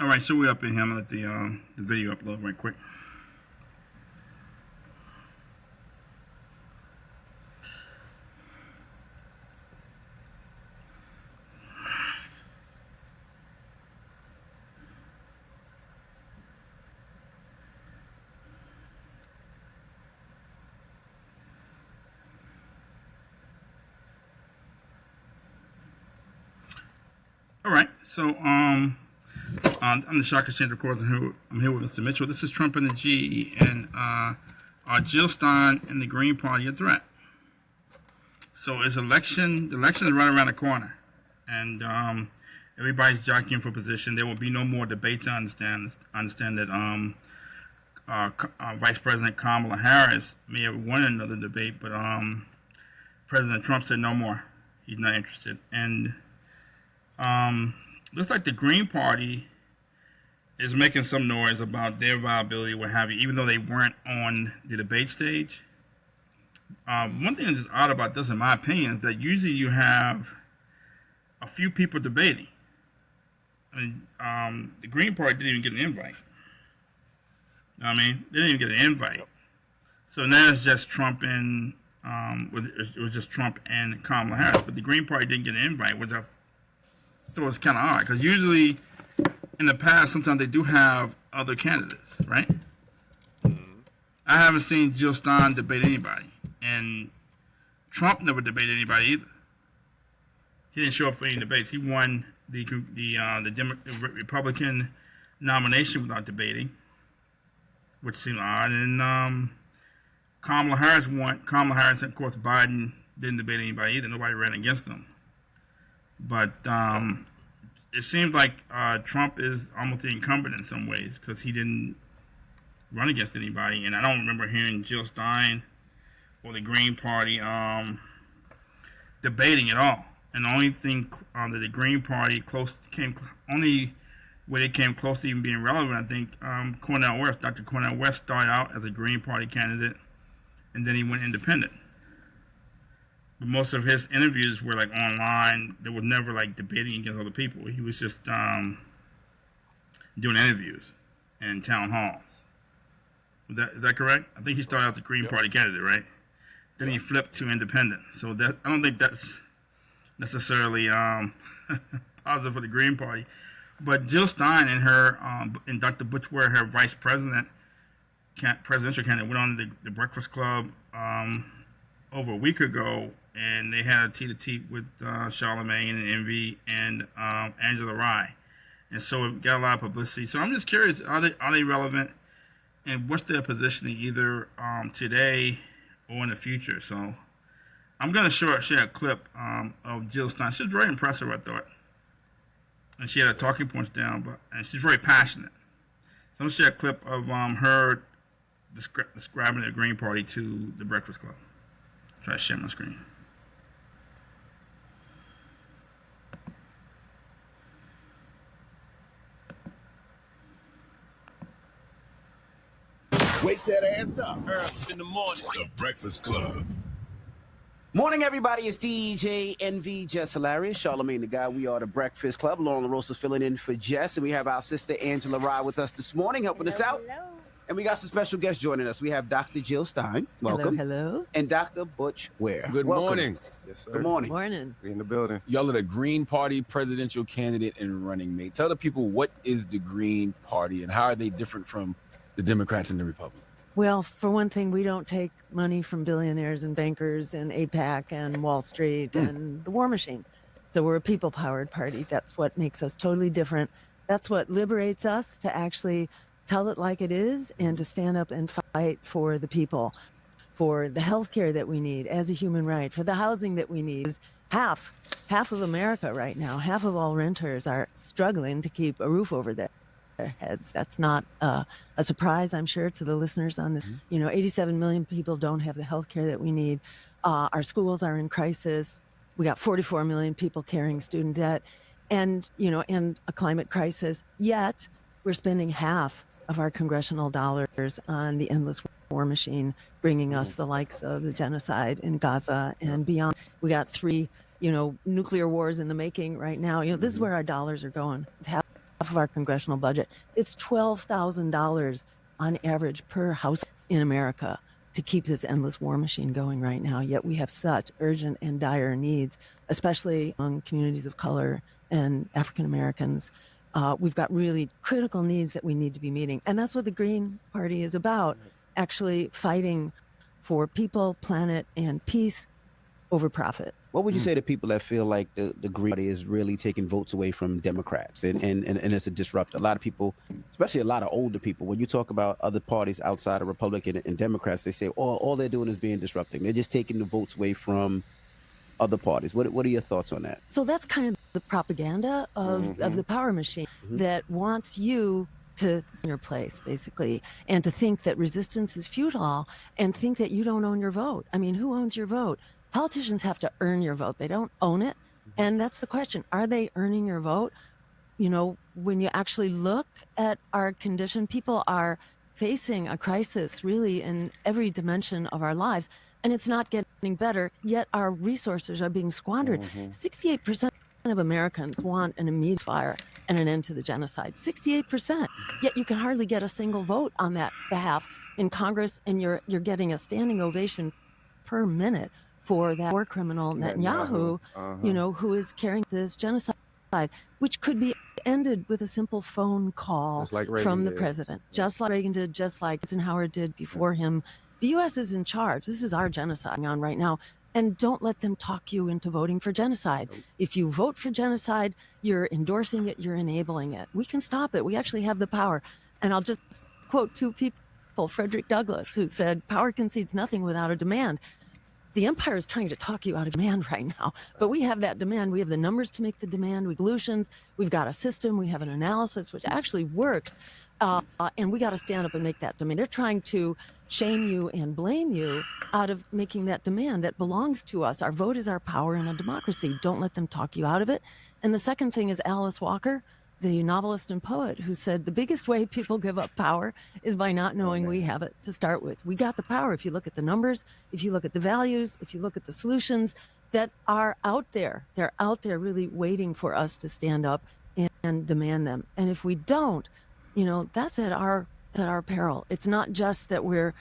All right, so we're up in here. I'm gonna let the video upload right quick. All right, so I'm the Shock Exchange, of course. I'm here with Mr. Mitchell. This is Trump and the G, and Jill Stein and the Green Party a threat. So the election is right around the corner, and everybody's jockeying for position. There will be no more debate to understand that Vice President Kamala Harris may have won another debate, but President Trump said no more. He's not interested, and looks like the Green Party is making some noise about their viability, what have you, even though they weren't on the debate stage. One thing that's odd about this, in my opinion, is that usually you have a few people debating. I mean, the Green Party didn't even get an invite. You know what I mean? They didn't even get an invite. So now it's just Trump and it was just Trump and Kamala Harris, but the Green Party didn't get an invite, which I thought was kind of odd, because usually in the past, sometimes they do have other candidates, right? I haven't seen Jill Stein debate anybody, and Trump never debated anybody either. He didn't show up for any debates. He won the Republican nomination without debating, which seemed odd. And Kamala Harris won. Kamala Harris, and of course, Biden didn't debate anybody either. Nobody ran against him. But it seems like Trump is almost the incumbent in some ways, because he didn't run against anybody, and I don't remember hearing Jill Stein or the Green Party debating at all. And the only thing that the Green Party only way they came close to even being relevant, I think, Dr. Cornel West started out as a Green Party candidate, and then he went independent. But most of his interviews were like online. They were never like debating against other people. He was just doing interviews and town halls. Is that correct? I think he started out the Green Party candidate, right? Then he flipped to independent. So that I don't think that's necessarily positive for the Green Party. But Jill Stein and her and Dr. Butch Ware, her vice presidential candidate, went on the Breakfast Club over a week ago, and they had a tete-a-tete with Charlemagne and Envy and Angela Rye, and so it got a lot of publicity. So I'm just curious: are they relevant, and what's their positioning either today or in the future? So I'm going to share a clip of Jill Stein. She was very impressive, I thought, and she had her talking points down, and she's very passionate. So I'm going to share a clip of her describing the Green Party to the Breakfast Club. Try to share my screen. Wake that ass up. In the morning. The Breakfast Club. Morning, everybody. It's DJ NV, Jess Hilarious, Charlemagne the Guy. We are the Breakfast Club. Lauren LaRosa's filling in for Jess, and we have our sister Angela Rye with us this morning, helping us out. Hello. And we got some special guests joining us. We have Dr. Jill Stein. Welcome. Hello. And Dr. Butch Ware. Good Welcome. morning. Yes, sir. Good morning. Morning. We in the building. Y'all are the Green Party presidential candidate and running mate. Tell the people, what is the Green Party and how are they different from the Democrats and the Republicans? Well, for one thing, we don't take money from billionaires and bankers and APAC and Wall Street and the war machine. So we're a people-powered party. That's what makes us totally different. That's what liberates us to actually tell it like it is and to stand up and fight for the people, for the health care that we need as a human right, for the housing that we need. Half of America right now, half of all renters are struggling to keep a roof over their heads. That's not a surprise, I'm sure, to the listeners on this. 87 million people don't have the health care that we need. Our schools are in crisis. We got 44 million people carrying student debt and a climate crisis. Yet we're spending half of our congressional dollars on the endless war machine, bringing us the likes of the genocide in Gaza and beyond. We got 3, nuclear wars in the making right now. This is where our dollars are going. It's half half of our congressional budget. It's $12,000 on average per house in America to keep this endless war machine going right now. Yet we have such urgent and dire needs, especially among communities of color and African Americans. We've got really critical needs that we need to be meeting. And that's what the Green Party is about, actually fighting for people, planet, and peace over profit. What would you say to people that feel like the Green Party is really taking votes away from Democrats and it's a disruptor? A lot of people, especially a lot of older people, when you talk about other parties outside of Republican and Democrats, they say, all they're doing is being disrupting. They're just taking the votes away from other parties. What are your thoughts on that? So that's kind of the propaganda of the power machine that wants you to in your place, basically, and to think that resistance is futile and think that you don't own your vote. I mean, who owns your vote? Politicians have to earn your vote. They don't own it. And that's the question. Are they earning your vote? You know, when you actually look at our condition, people are facing a crisis really in every dimension of our lives. And it's not getting better, yet our resources are being squandered. 68% of Americans want an immediate fire and an end to the genocide. 68%. Yet you can hardly get a single vote on that behalf in Congress, and you're getting a standing ovation per minute for that war criminal Netanyahu, you know, who is carrying this genocide, which could be ended with a simple phone call from the president, just like Reagan did, just like Eisenhower did before him. The U.S. is in charge. This is our genocide on right now. And don't let them talk you into voting for genocide. If you vote for genocide, you're endorsing it, you're enabling it. We can stop it. We actually have the power. And I'll just quote two people, Frederick Douglass, who said, power concedes nothing without a demand. The empire is trying to talk you out of demand right now, but we have that demand. We have the numbers to make the demand. We have solutions. We've got a system. We have an analysis which actually works, and we got to stand up and make that demand. They're trying to shame you and blame you out of making that demand that belongs to us. Our vote is our power in a democracy. Don't let them talk you out of it. And the second thing is Alice Walker, the novelist and poet, who said the biggest way people give up power is by not knowing we have it to start with. We got the power if you look at the numbers, if you look at the values, if you look at the solutions that are out there. They're out there really waiting for us to stand up and demand them. And if we don't, you know, that's at our peril. It's not just that we're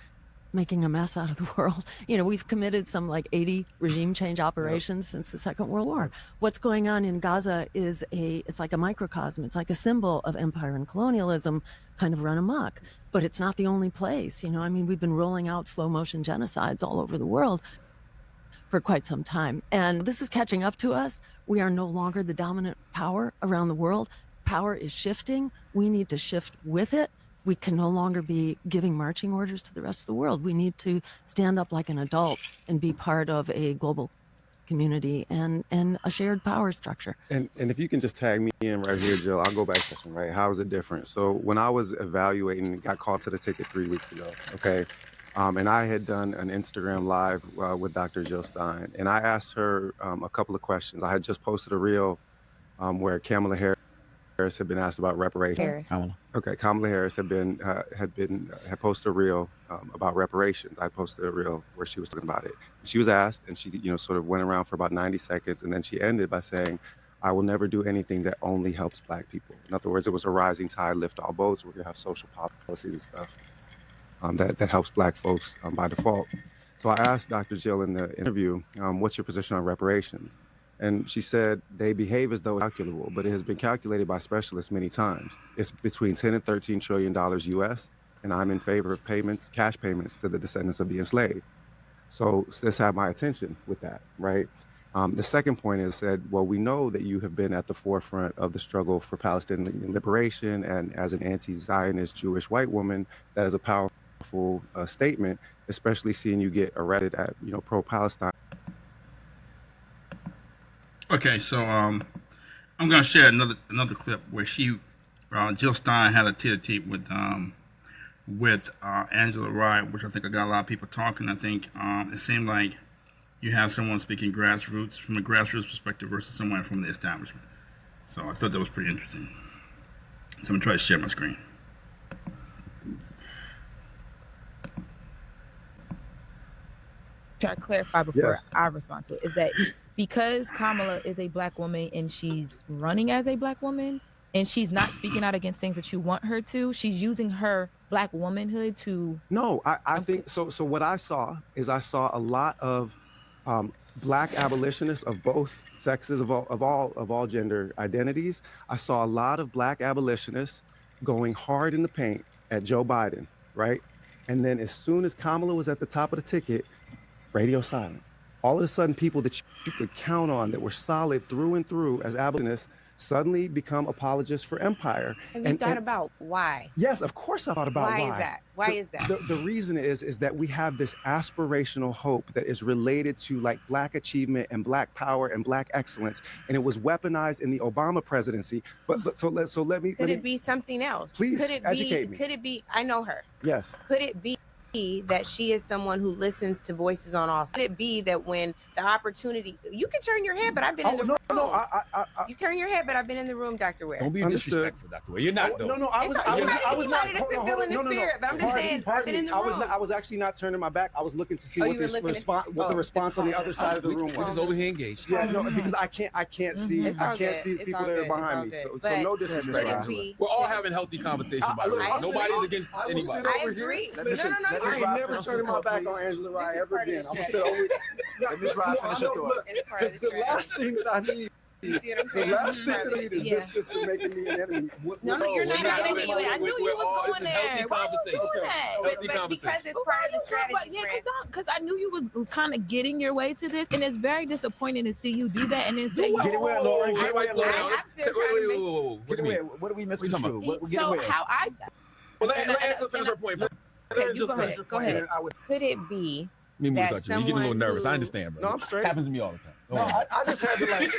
making a mess out of the world. You know, we've committed some like 80 regime change operations since the Second World War. What's going on in Gaza is it's like a microcosm. It's like a symbol of empire and colonialism kind of run amok. But it's not the only place. You know, I mean, we've been rolling out slow motion genocides all over the world for quite some time. And this is catching up to us. We are no longer the dominant power around the world. Power is shifting. We need to shift with it. We can no longer be giving marching orders to the rest of the world. We need to stand up like an adult and be part of a global community and a shared power structure. And if you can just tag me in right here, Jill, I'll go back to question, right? How is it different? So when I was evaluating, got called to the ticket 3 weeks ago, okay? And I had done an Instagram live with Dr. Jill Stein, and I asked her a couple of questions. I had just posted a reel where Kamala Harris had been asked about reparations. Kamala Harris had posted a reel about reparations. I posted a reel where she was talking about it. She was asked, and she sort of went around for about 90 seconds, and then she ended by saying, "I will never do anything that only helps Black people." In other words, it was a rising tide lift all boats. We're gonna have social policies and stuff that helps Black folks by default. So I asked Dr. Jill in the interview, "What's your position on reparations?" And she said, they behave as though it's calculable, but it has been calculated by specialists many times. It's between 10 and $13 trillion US, and I'm in favor of payments, cash payments to the descendants of the enslaved. So this had my attention with that, right? The second point is said, well, we know that you have been at the forefront of the struggle for Palestinian liberation, and as an anti-Zionist Jewish white woman, that is a powerful statement, especially seeing you get arrested at, pro-Palestine. Okay, so I'm gonna share another clip where Jill Stein had a tete-a-tete with Angela Rye, which I think got a lot of people talking. I think it seemed like you have someone speaking from a grassroots perspective versus someone from the establishment. So I thought that was pretty interesting. So I'm gonna try to share my screen. Try to clarify before Yes. I respond to it, is that because Kamala is a Black woman and she's running as a Black woman, and she's not speaking out against things that you want her to. She's using her Black womanhood to. No, I think so. So what I saw is I saw a lot of Black abolitionists of both sexes, of all gender identities. I saw a lot of Black abolitionists going hard in the paint at Joe Biden, right? And then as soon as Kamala was at the top of the ticket, radio silence. All of a sudden, people that you could count on that were solid through and through as abolitionists suddenly become apologists for empire. Have you thought about why? Yes, of course I thought about why. Why is that? Why is that? The reason is that we have this aspirational hope that is related to like Black achievement and Black power and Black excellence, and it was weaponized in the Obama presidency. But so let me. Could it be something else? Please could it educate be? me. Could it be? I know her. Yes. Could it be that she is someone who listens to voices on all sides? Could it be that when the opportunity, you can turn your head, but I've been in the room. No, you turn your head, but I've been in the room, Dr. Ware. Don't be disrespectful, Dr. Ware. You're not, though. No, I was not. You might have just been feeling the spirit, but I'm just saying, I've been in the room. I was actually not turning my back. I was looking to see Oh, what you were the looking response on the other side of the room We're was. just over here engaged. Yeah, no, because I can't see It's all the good. people that are behind me. So But no could disrespect. it Angela. be? We're all having healthy conversation, by the way. Nobody's against anybody. I agree. No, I ain't never turning my back on Angela Rye ever again. I'm gonna sit over. Let Ms. Rye finish her thought. It's part of the The last thing that I need. You see what I'm The saying? last thing that I need is Yeah. this sister making me an enemy. No, you're not not giving me. I knew you was going there. Why you doing that? But because it's part of the strategy, friend. Because I knew you was kind of getting your way to this, and it's very disappointing to see you do that and then say, Get away, Lauren. Get away, I'm Lauren. still trying to make. What Get do you away. mean? What do we What you talking misconstrue? about? Get so away. how I. Well, let finish her point. Okay, you go ahead. Could it be Me move that about you. You get a little someone nervous. I who- understand, bro. No, I'm straight. Happens to me all the time. Go No, ahead. I just had to like.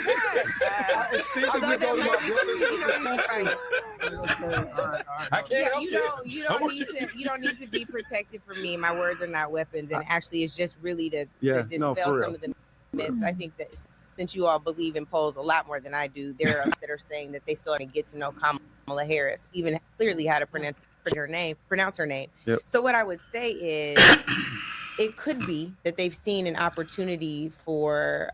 although that might be true, you know, you're right. I can't Yeah, help you don't need to be protected from me. My words are not weapons, and actually, it's just really to Yeah, dispel no, for real. some of the myths. I think that since you all believe in polls a lot more than I do, there are that are saying that they still want to get to know Kamala Harris, even clearly how to pronounce her name. Yep. So what I would say is, it could be that they've seen an opportunity for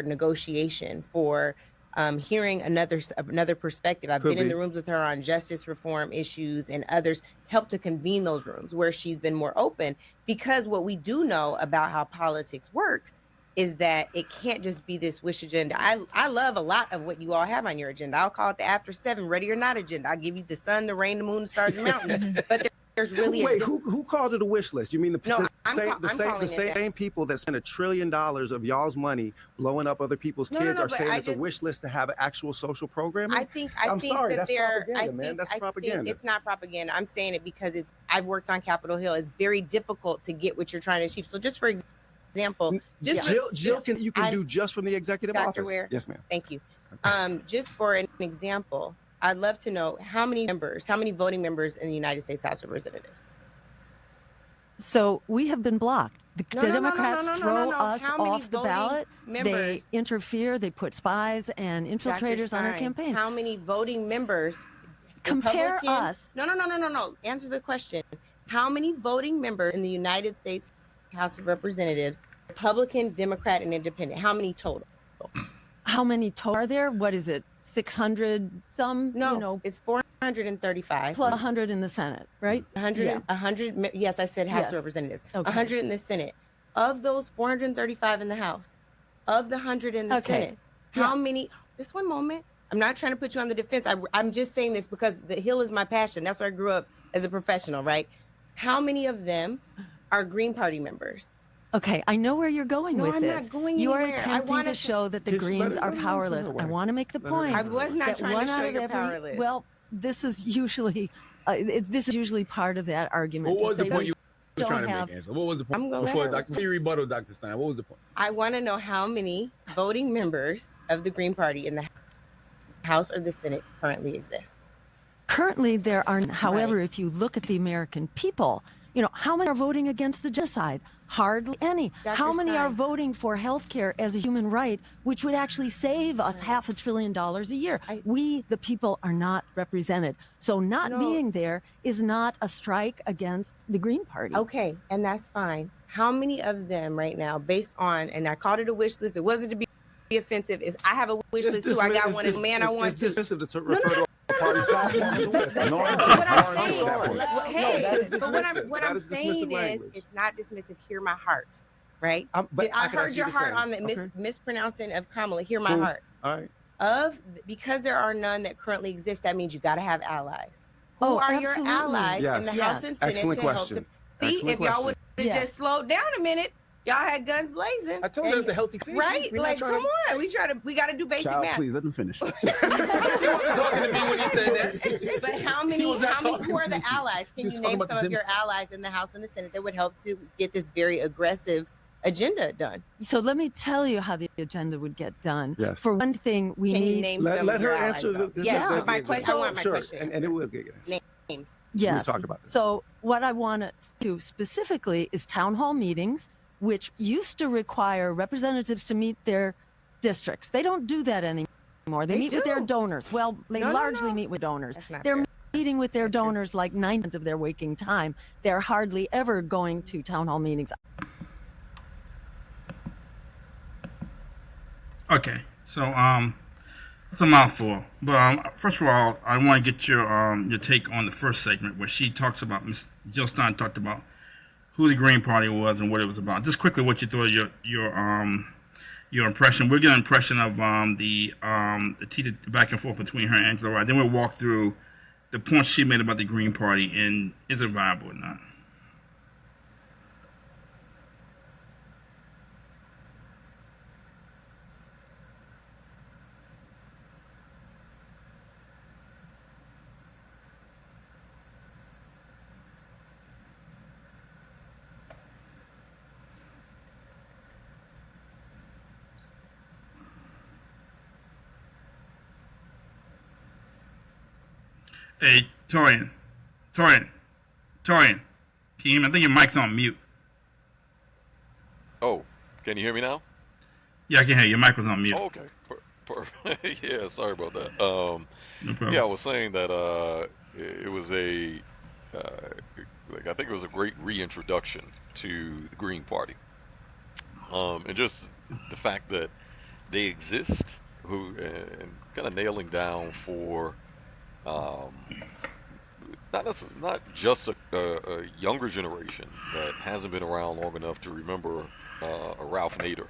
negotiation, for hearing another perspective. I've Could been in be. the rooms with her on justice reform issues, and others helped to convene those rooms where she's been more open. Because what we do know about how politics works is that it can't just be this wish agenda. I love a lot of what you all have on your agenda. I'll call it the after 7 ready or not agenda. I'll give you the sun, the rain, the moon, the stars, and mountains. But there's really Wait, who called it a wish list? You mean the No, the same people that spend $1 trillion of y'all's money blowing up other people's No, kids no, are but saying I it's just- a wish list to have an actual social program? I think I'm sorry, that that's they're propaganda, man. That's propaganda. It's not propaganda. I'm saying it because I've worked on Capitol Hill. It's very difficult to get what you're trying to achieve. So just for example, Jill can do just from the executive Dr. office. Ware. Yes, ma'am. Thank you. Just for an example, I'd love to know how many voting members in the United States House of Representatives. So we have been blocked. The No. Democrats throw us How many off the voting ballot. They members? interfere. They put spies and Dr. infiltrators on our Stein, campaign. How many voting members? Compare Republican- us. No. Answer the question. How many voting members in the United States House of Representatives, Republican, Democrat, and Independent? How many total? How many total are there? What is it? 600 some? No, You know, it's 435. plus 100 in the Senate, right? 100, Yeah. 100. Yes, I said House Yes. of Representatives. Okay. 100 in the Senate. Of those 435 in the House, of the 100 in the Okay. Senate, how many? Just one moment. I'm not trying to put you on the defense. I'm just saying this because the Hill is my passion. That's where I grew up as a professional, right? How many of them are Green Party members? Okay, I know where you're going No, with I'm this. not going You are anywhere. I attempting wanted to to- show that the Just let Greens her- are let her powerless. answer I her way. want to make the Let her point answer I was not that trying to one show out of you're every. powerless. Well, this is usually part of that argument. What to was the say point we you were don't trying to have- make, Angela? What was the point? I'm gonna let Before her Dr. You rebuttal, Dr. Stein, what was the point? I want to know how many voting members of the Green Party in the House or the Senate currently exist. Currently, there are. However, if you look at the American people, how many are voting against the genocide? Hardly any. Dr. How many are Stein. voting for health care as a human right, which would actually save us $500 billion a year? We, the people, are not represented. So not No. being there is not a strike against the Green Party. Okay, and that's fine. How many of them right now, based on, and I called it a wish list, it wasn't to be offensive is I have a wish list too. I got one as man I want to. It's dismissive to refer to a party platform. What I'm saying, That is but what I'm dismissive saying is, language. it's not dismissive. Hear my heart, right? But I can heard ask your you the heart same. on the Okay. mispronouncing of Kamala. Hear my Cool. heart. All right. Because there are none that currently exist, that means you got to have allies. Who Oh, are your absolutely. allies Yes. in the Yes. House and Senate Excellent to help question. to see Excellent if y'all would question. have Yes. just slowed down a minute? Y'all had guns blazing. I told you there's a healthy tension. right? We're not Like, trying come on, we got to do basic Child, math. please let them finish. He wasn't talking to me when he said that. But who are the allies? Can He was you talking name about some the of your allies in the House and the Senate that would help to get this very aggressive agenda done? So let me tell you how the agenda would get done. Yes. For one thing, we Can you need name Let some of her your allies, answer though? the. Yes, but my question. I want my Sure, question. and it will get answered. Names. yes. talk about this. So what I want to do specifically is town hall meetings, which used to require representatives to meet their districts. They don't do that anymore. They meet with their do. donors. Well, they No, largely no. meet with donors. That's not They're fair. meeting with their Not true. donors like 9% of their waking time. They're hardly ever going to town hall meetings. Okay, so it's a mouthful. But first of all, I want to get your take on the first segment where she talks about Miss Jill Stein talked about who the Green Party was and what it was about. Just quickly, what you thought your impression. We'll get an impression of the back and forth between her and Angela Rye. Then we'll walk through the points she made about the Green Party and is it viable or not. Hey, Torian. Can you hear me? I think your mic's on mute. Oh, can you hear me now? Yeah, I can hear you. Your mic was on mute. Oh, okay. Perfect. Yeah, sorry about that. No problem. Yeah, I was saying that it was I think it was a great reintroduction to the Green Party, and just the fact that they exist, and kind of nailing down for not just a younger generation that hasn't been around long enough to remember a Ralph Nader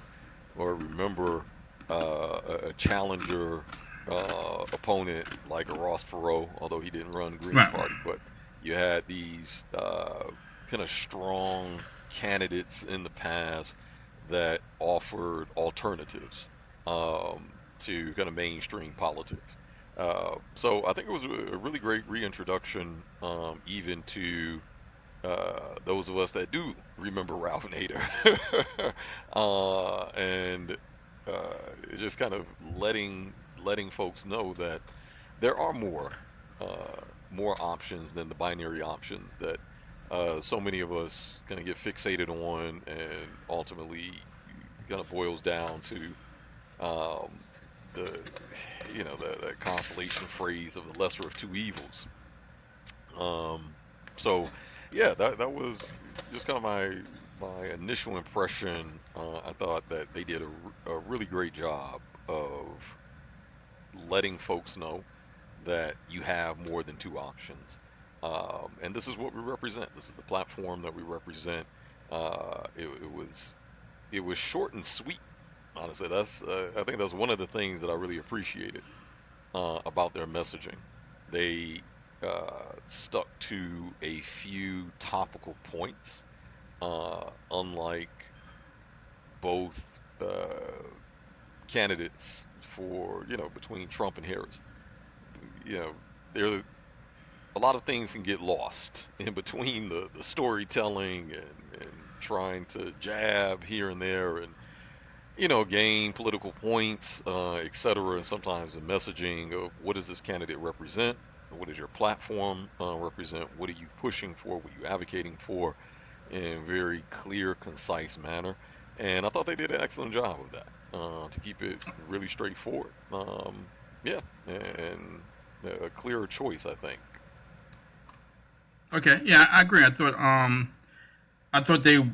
or remember a challenger opponent like a Ross Perot, although he didn't run Green Right. Party, but you had these kind of strong candidates in the past that offered alternatives to kind of mainstream politics. So I think it was a really great reintroduction, even to those of us that do remember Ralph Nader, and just kind of letting folks know that there are more options than the binary options that so many of us kind of get fixated on, and ultimately kind of boils down to the the constellation phrase of the lesser of two evils. So yeah, that was just kind of my initial impression. I thought that they did a really great job of letting folks know that you have more than two options. And this is what we represent. This is the platform that we represent. It was short and sweet. Honestly, I think that's one of the things that I really appreciated about their messaging. They stuck to a few topical points, unlike both candidates for between Trump and Harris. There a lot of things can get lost in between the storytelling and trying to jab here and there and gain political points, etc. And sometimes the messaging of what does this candidate represent? What does your platform represent? What are you pushing for? What are you advocating for? In a very clear, concise manner. And I thought they did an excellent job of that, to keep it really straightforward. Yeah, and a clearer choice, I think. Okay, yeah, I agree. I thought they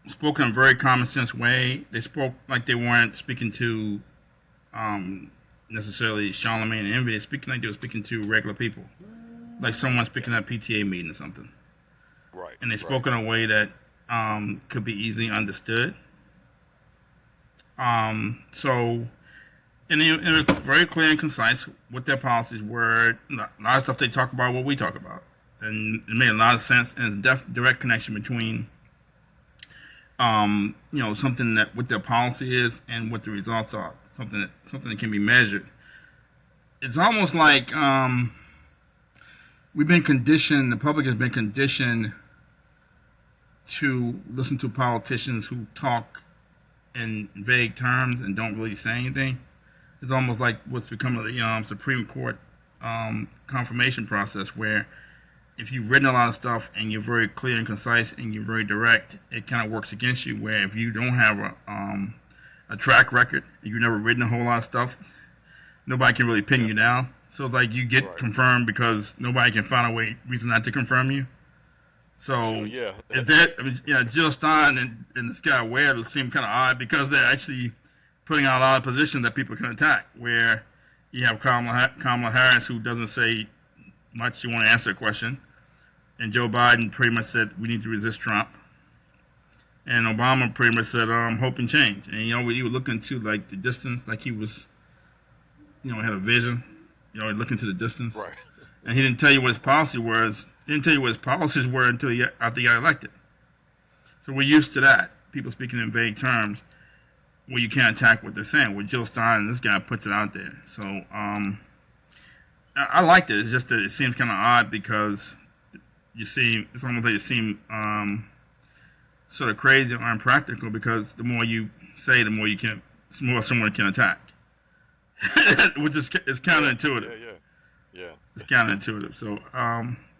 spoke in a very common sense way. They spoke like they weren't speaking to necessarily Charlemagne and Envy. They're speaking like they were speaking to regular people, like someone speaking at a PTA meeting or something. Right. And they spoke in a way that could be easily understood. So, and it was very clear and concise what their policies were. A lot of stuff they talk about, what we talk about, and it made a lot of sense. And there's a direct connection between, something that what their policy is and what the results are. Something that can be measured. It's almost like we've been conditioned. The public has been conditioned to listen to politicians who talk in vague terms and don't really say anything. It's almost like what's become of the Supreme Court confirmation process, where if you've written a lot of stuff and you're very clear and concise and you're very direct, it kind of works against you. Where if you don't have a track record, and you've never written a whole lot of stuff, nobody can really pin you down. So it's like you get confirmed because nobody can find a reason not to confirm you. So Jill Stein and this guy Ware seem kind of odd because they're actually putting out a lot of positions that people can attack. Where you have Kamala Harris, who doesn't say much. She won't answer a question, and Joe Biden pretty much said we need to resist Trump, and Obama pretty much said hope and change. And he was looking to like the distance, like he was, had a vision, looking to the distance. Right. And he didn't tell you what his policy was. He didn't tell you what his policies were until after he got elected. So we're used to that. People speaking in vague terms where you can't attack what they're saying. With Jill Stein, this guy puts it out there. So I liked it. It's just that it seems kind of odd because it's almost like you seem sort of crazy or impractical because the more you say, the more someone can attack. Which is counterintuitive. Yeah. It's counterintuitive. So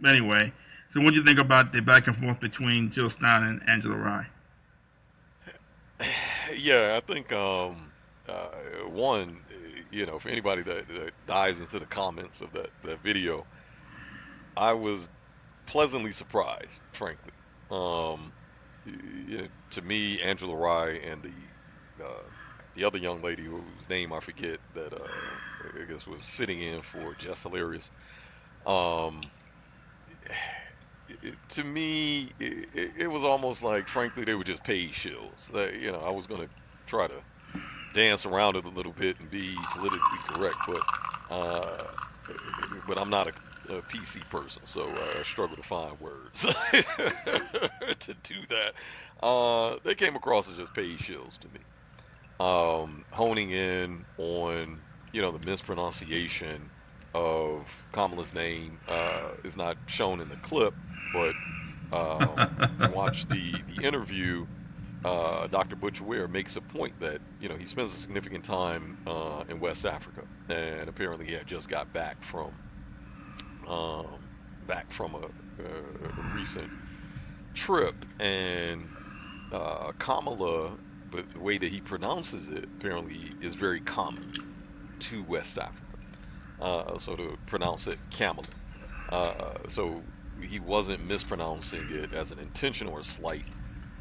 anyway, so what do you think about the back and forth between Jill Stein and Angela Rye? Yeah, I think one, for anybody that dives into the comments of that video, I was pleasantly surprised, frankly. To me, Angela Rye and the other young lady whose name I forget that I guess was sitting in for Jess Hilarious. To me, it was almost like, frankly, they were just paid shills. I was going to try to dance around it a little bit and be politically correct, but I'm not a PC person, so I struggle to find words to do that. They came across as just paid shills to me. Honing in on, the mispronunciation of Kamala's name is not shown in the clip, but watch the interview. Dr. Butcher Ware makes a point that he spends a significant time in West Africa, and apparently he had just got back from a recent trip, and Kamala, but the way that he pronounces it apparently is very common to West Africa. So to pronounce it Kamala. So he wasn't mispronouncing it as an intention or a slight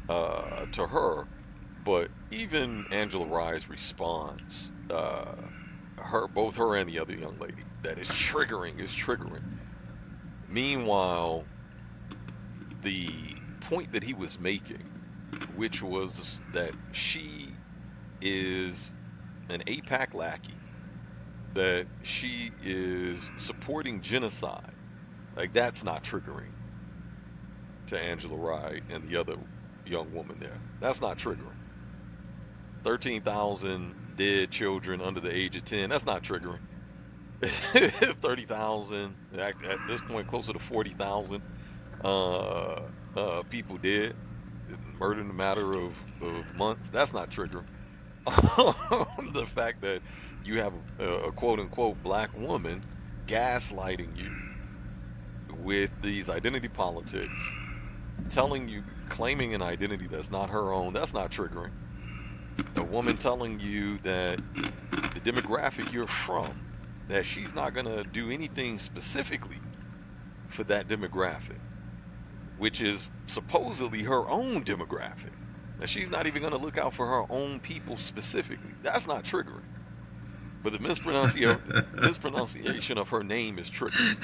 to her, but even Angela Rye's response, both her and the other young lady, that is triggering. Meanwhile, the point that he was making, which was that she is an AIPAC lackey, that she is supporting genocide, like that's not triggering to Angela Rye and the other young woman there. That's not triggering. 13,000 dead children under the age of 10, that's not triggering. 30,000, at this point closer to 40,000 people dead, murdered in a matter of months, that's not triggering. The fact that you have a quote-unquote black woman gaslighting you with these identity politics, claiming an identity that's not her own, that's not triggering. A woman telling you that the demographic you're from, that she's not going to do anything specifically for that demographic, which is supposedly her own demographic. That she's not even going to look out for her own people specifically. That's not triggering. but the mispronunciation of her name is tricky.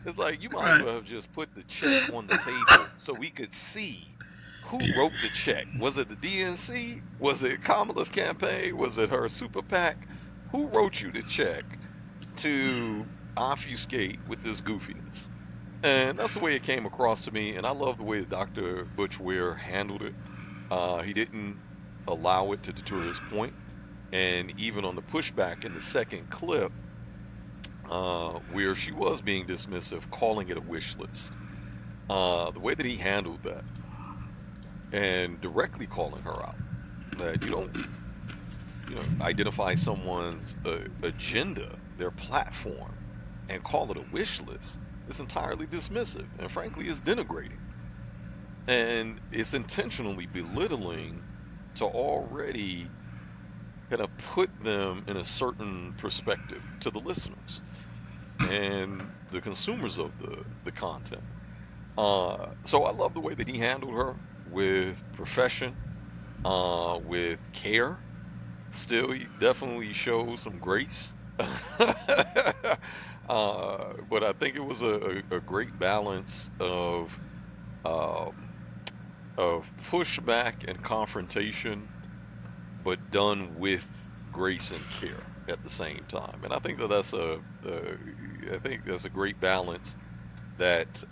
It's like you might as Right. well have just put the check on the table so we could see who wrote the check. Was it the DNC? Was it Kamala's campaign? Was it her super PAC? Who wrote you the check to obfuscate with this goofiness? And that's the way it came across to me. And I love the way that Dr. Butch Ware handled it. He didn't allow it to deter his point. And even on the pushback in the second clip, where she was being dismissive, calling it a wish list, the way that he handled that and directly calling her out, that you don't, identify someone's agenda, their platform, and call it a wish list. It's entirely dismissive, and frankly, it's denigrating, and it's intentionally belittling to already kind of put them in a certain perspective to the listeners and the consumers of the content. So I love the way that he handled her with profession, with care. Still, he definitely shows some grace. But I think it was a great balance of pushback and confrontation, but done with grace and care at the same time. And I think that's a great balance that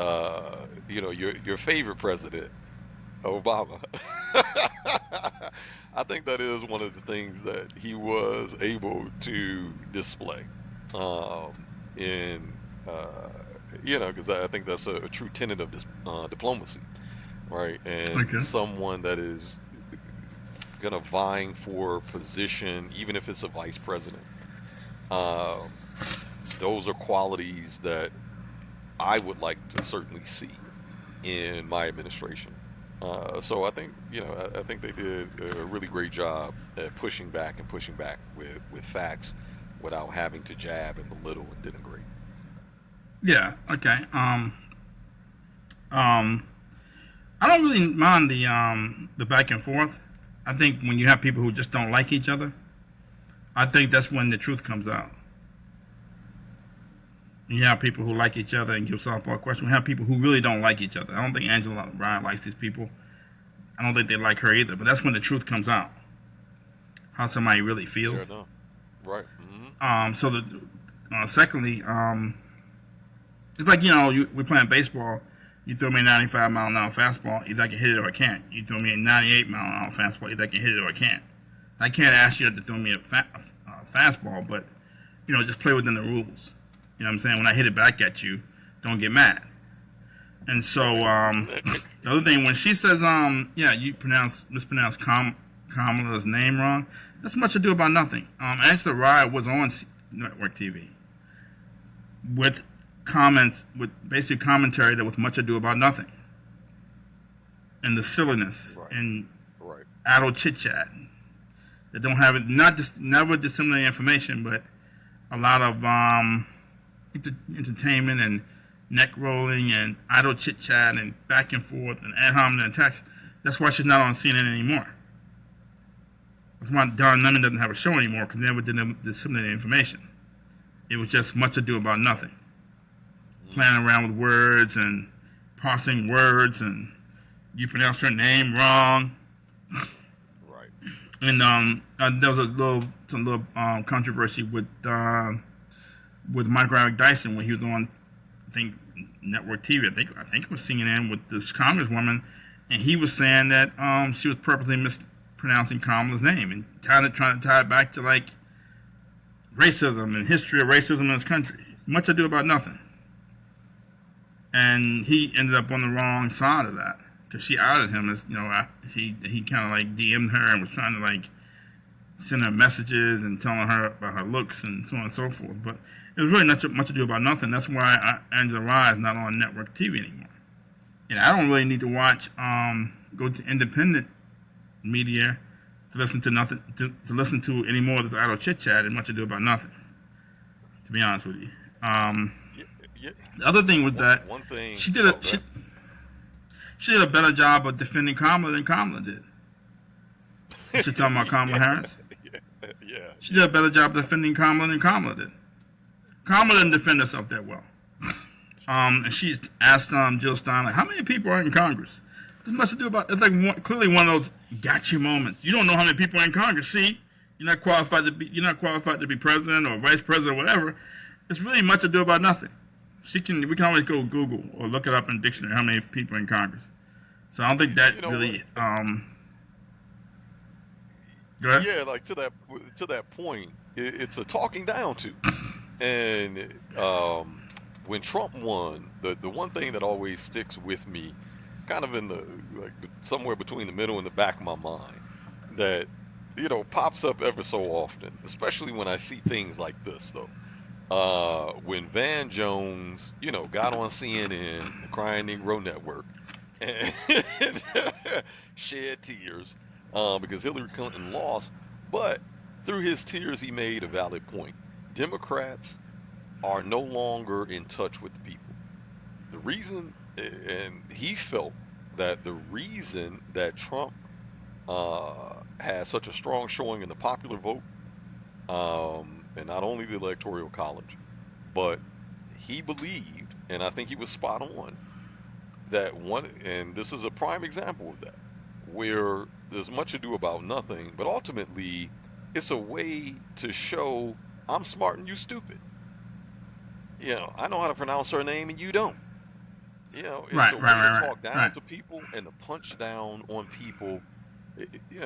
your favorite president, Obama. I think that is one of the things that he was able to display, because I think that's a true tenet of this diplomacy, right? And someone that is kind of vying for position, even if it's a vice president. Those are qualities that I would like to certainly see in my administration. So I think I think they did a really great job at pushing back with facts without having to jab and belittle and denigrate. Yeah. Okay. I don't really mind the back and forth. I think when you have people who just don't like each other, I think that's when the truth comes out. You have people who like each other and give softball questions. We have people who really don't like each other. I don't think Angela Ryan likes these people. I don't think they like her either. But that's when the truth comes out. How somebody really feels. Fair enough. Right. Mm-hmm. Secondly, it's like, we're playing baseball. You throw me a 95-mile-an-hour fastball, either I can hit it or I can't. You throw me a 98-mile-an-hour fastball, either I can hit it or I can't. I can't ask you to throw me a fastball, but, just play within the rules. You know what I'm saying? When I hit it back at you, don't get mad. And so, the other thing, when she says, you mispronounced Kamala's name wrong, that's much ado about nothing. Angela Rye was on network TV with comments, with basic commentary that was much ado about nothing. And the silliness and idle chit-chat that don't have it, never disseminating information, but a lot of entertainment and neck rolling and idle chit chat and back and forth and ad hominem attacks. That's why she's not on CNN anymore. That's why Don Lemon doesn't have a show anymore, because they never did disseminate information. It was just much ado about nothing. Playing around with words and parsing words, and you pronounced her name wrong. Right. And there was some little controversy with Michael Eric Dyson when he was on, I think, network TV. I think it was CNN with this Congresswoman, and he was saying that she was purposely mispronouncing Kamala's name and trying to tie it back to like racism and history of racism in this country. Much ado about nothing. And he ended up on the wrong side of that because she outed him as he kind of like DM'd her and was trying to like send her messages and telling her about her looks and so on and so forth. But it was really not much ado about nothing. That's why Angela Rye is not on network TV anymore. And I don't really need to watch, go to independent media to listen to nothing, to listen to any more of this idle chit chat and much ado about nothing. To be honest with you. The other thing was that one thing she did a better job of defending Kamala than Kamala did. She's talking about Kamala Harris. Yeah, She did a better job defending Kamala than Kamala did. Kamala didn't defend herself that well. And she's asked Jill Stein, like, how many people are in Congress? This much to do about it's like clearly one of those gotcha moments. You don't know how many people are in Congress. See, you're not qualified to be president or vice president or whatever. It's really much to do about nothing. We can always go Google or look it up in dictionary how many people are in Congress. So I don't think that really. Go ahead. yeah, like to that point, it's a talking down to. And when Trump won, the one thing that always sticks with me, kind of in the like somewhere between the middle and the back of my mind, that pops up ever so often, especially when I see things like this though. When Van Jones, got on CNN, the Crying Negro Network, and shed tears because Hillary Clinton lost, but through his tears, he made a valid point. Democrats are no longer in touch with the people. The reason, and he felt that the reason that Trump had such a strong showing in the popular vote, and not only the Electoral College, but he believed, and I think he was spot on, that and this is a prime example of that, where there's much ado about nothing, but ultimately it's a way to show I'm smart and you stupid. I know how to pronounce her name and you don't. It's a way to talk down to people and to punch down on people.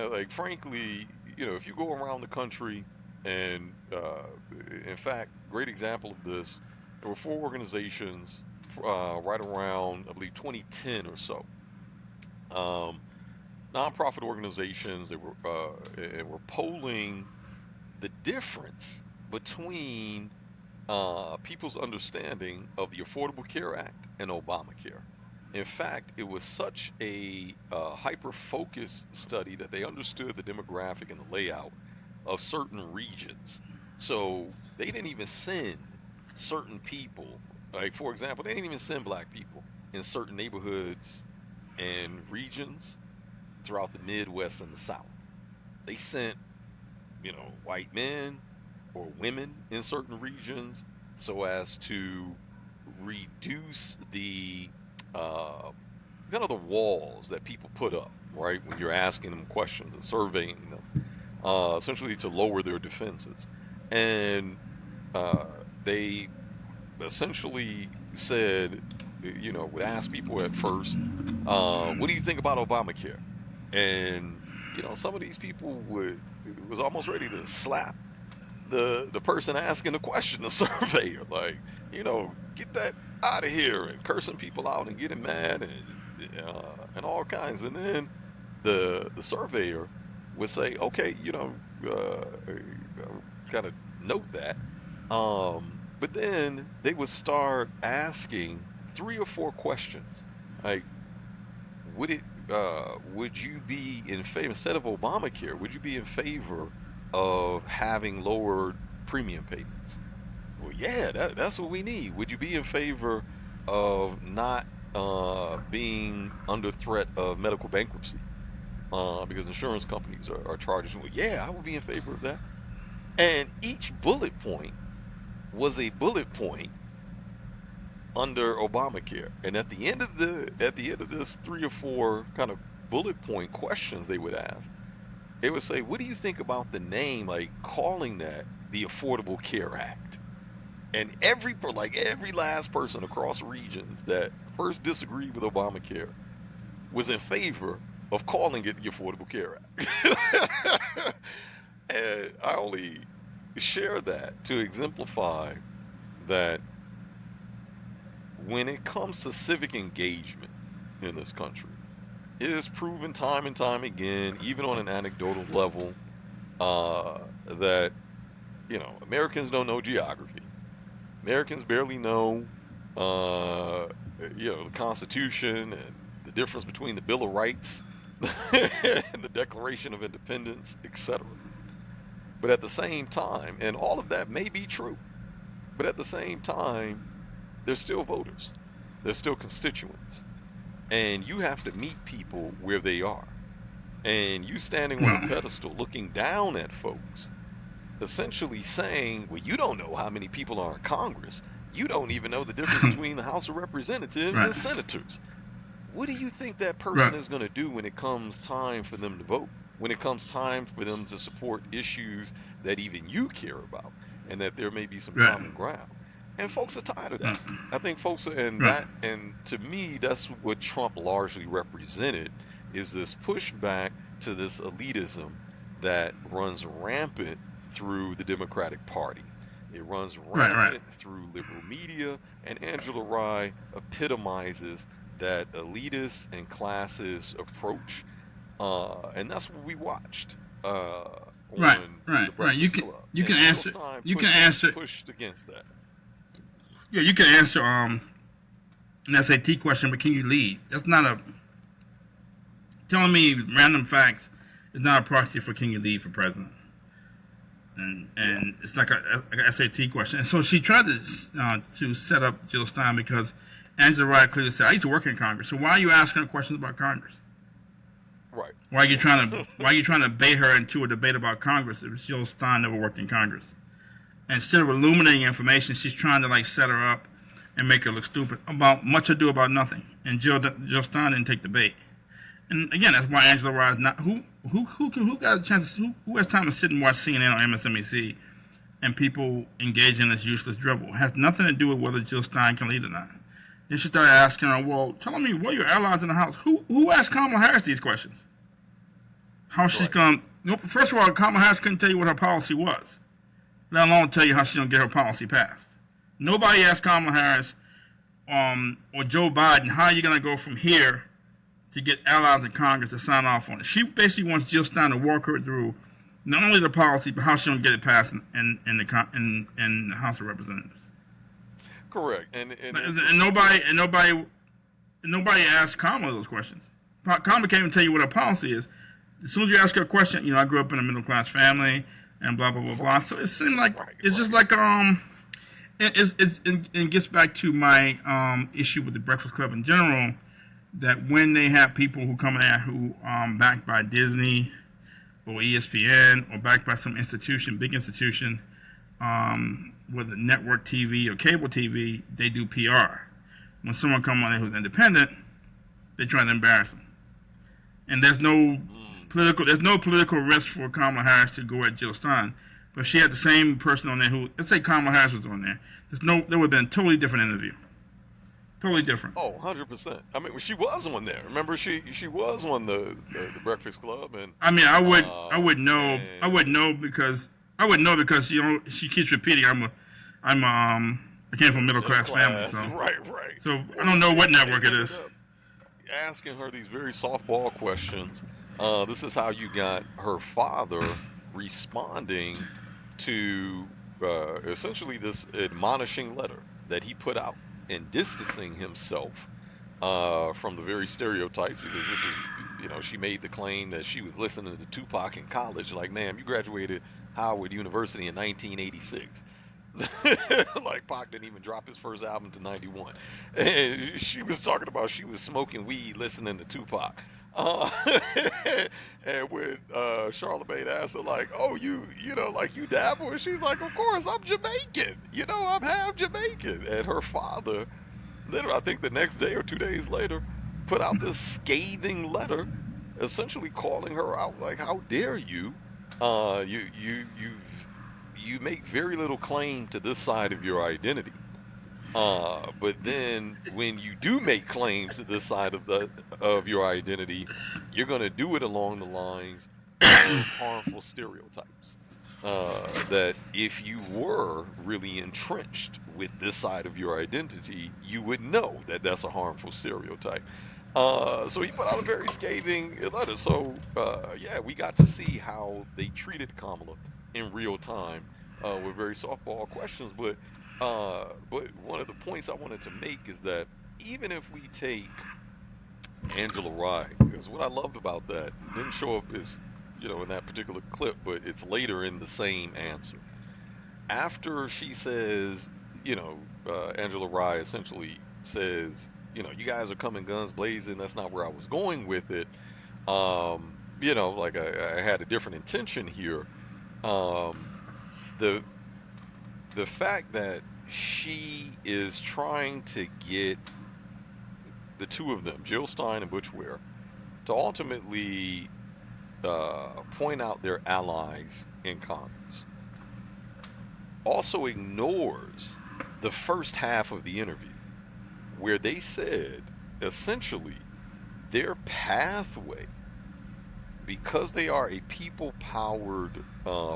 Like frankly, if you go around the country and, in fact, great example of this, there were 4 organizations right around, I believe, 2010 or so. Nonprofit organizations that were polling the difference between people's understanding of the Affordable Care Act and Obamacare. In fact, it was such a hyper-focused study that they understood the demographic and the layout of certain regions. So they didn't even send certain people, like for example, they didn't even send black people in certain neighborhoods and regions throughout the Midwest and the South. They sent, white men or women in certain regions so as to reduce the kind of the walls that people put up, right, when you're asking them questions and surveying them, essentially to lower their defenses. And they essentially said, would ask people at first, what do you think about Obamacare? And, some of these people was almost ready to slap the person asking the question, the surveyor, like, get that out of here, and cursing people out and getting mad and all kinds. And then the surveyor would say, okay, kind of note that. But then they would start asking 3 or 4 questions, like, would you be in favor, instead of Obamacare, would you be in favor of having lowered premium payments? Well, yeah, that's what we need. Would you be in favor of not being under threat of medical bankruptcy because insurance companies are charging? Well, yeah, I would be in favor of that. And each bullet point was a bullet point under Obamacare. And at the end of this 3 or 4 kind of bullet point questions they would ask, they would say, what do you think about the name, like calling that the Affordable Care Act? And every last person across regions that first disagreed with Obamacare was in favor of calling it the Affordable Care Act. And I only share that to exemplify that when it comes to civic engagement in this country, it is proven time and time again, even on an anecdotal level, that Americans don't know geography. Americans barely know the Constitution and the difference between the Bill of Rights and the Declaration of Independence, etc. But at the same time, and all of that may be true, but at the same time, they're still voters. They're still constituents. And you have to meet people where they are. And you standing on a pedestal looking down at folks essentially saying, well, you don't know how many people are in Congress. You don't even know the difference between the House of Representatives Right. and senators. What do you think that person Right. is going to do when it comes time for them to vote? When it comes time for them to support issues that even you care about, and that there may be some Right. common ground? And folks are tired of Right. that. I think folks are, Right. and to me, that's what Trump largely represented, is this pushback to this elitism that runs rampant through the Democratic Party. It runs Right. Right. rampant through liberal media, and Angela Rye epitomizes that elitist and classist approach, and that's what we watched Right. on Right. the Right. You Breakfast can Club. you And can Jill answer. Stein You can answer. pushed against that. Yeah, you can answer an SAT question, but can you lead? That's not a telling me random facts is not a proxy for can you lead for president. And it's like a SAT question. And so she tried to set up Jill Stein because Angela Rye clearly said, "I used to work in Congress. So why are you asking her questions about Congress? Right. Why are you trying to bait her into a debate about Congress if Jill Stein never worked in Congress?" And instead of illuminating information, she's trying to like set her up and make her look stupid about much ado about nothing. And Jill Stein didn't take the bait. And again, that's why Angela Rye is not who got a chance who has time to sit and watch CNN or MSNBC and people engage in this useless drivel. It has nothing to do with whether Jill Stein can lead or not. Then she started asking her, "Well, tell me what are your allies in the House? Who asked Kamala Harris these questions? How she's going? First of all, Kamala Harris couldn't tell you what her policy was, let alone tell you how she's going to get her policy passed. Nobody asked Kamala Harris or Joe Biden, how are you going to go from here to get allies in Congress to sign off on it? She basically wants Jill Stein to walk her through not only the policy, but how she's going to get it passed in the House of Representatives. Correct. And nobody asked Kamala those questions. Kamala can't even tell you what her policy is. As soon as you ask her a question, I grew up in a middle class family and blah blah blah blah. So it seemed like it's just like it gets back to my issue with the Breakfast Club in general, that when they have people who come in there who backed by Disney or ESPN or backed by some institution, big institution, whether network TV or cable TV, they do PR. When someone comes on there who's independent, they try to embarrass them. And there's no political risk for Kamala Harris to go at Jill Stein. But if she had the same person on there who, let's say Kamala Harris was on there, there would have been a totally different interview. Totally different. Oh, 100%. I mean, she was on there. Remember, she was on the Breakfast Club, and I mean, I would know because she keeps repeating I came from a middle class family, so right. So I don't know what network it is. Asking her these very softball questions. This is how you got her father responding to essentially this admonishing letter that he put out, and distancing himself from the very stereotypes, because this is, she made the claim that she was listening to Tupac in college. Like, ma'am, you graduated Howard University in 1986. Like, Pac didn't even drop his first album to 91. And she was talking about she was smoking weed listening to Tupac. And when Charlamagne asked her, like, "Oh, you dabble?" And she's like, "Of course, I'm Jamaican. I'm half Jamaican." And her father, literally, I think the next day or 2 days later, put out this scathing letter, essentially calling her out, like, "How dare you? You make very little claim to this side of your identity. But then when you do make claims to this side of your identity, you're going to do it along the lines of harmful stereotypes. That if you were really entrenched with this side of your identity, you would know that that's a harmful stereotype." So he put out a very scathing letter. So we got to see how they treated Kamala in real time with very softball questions. But one of the points I wanted to make is that even if we take Angela Rye, because what I loved about that, it didn't show up as in that particular clip, but it's later in the same answer. After she says, Angela Rye essentially says, you guys are coming guns blazing. That's not where I was going with it. Like I had a different intention here. the the fact that she is trying to get the two of them, Jill Stein and Butch Ware, to ultimately point out their allies in Congress, also ignores the first half of the interview where they said essentially their pathway, because they are a people powered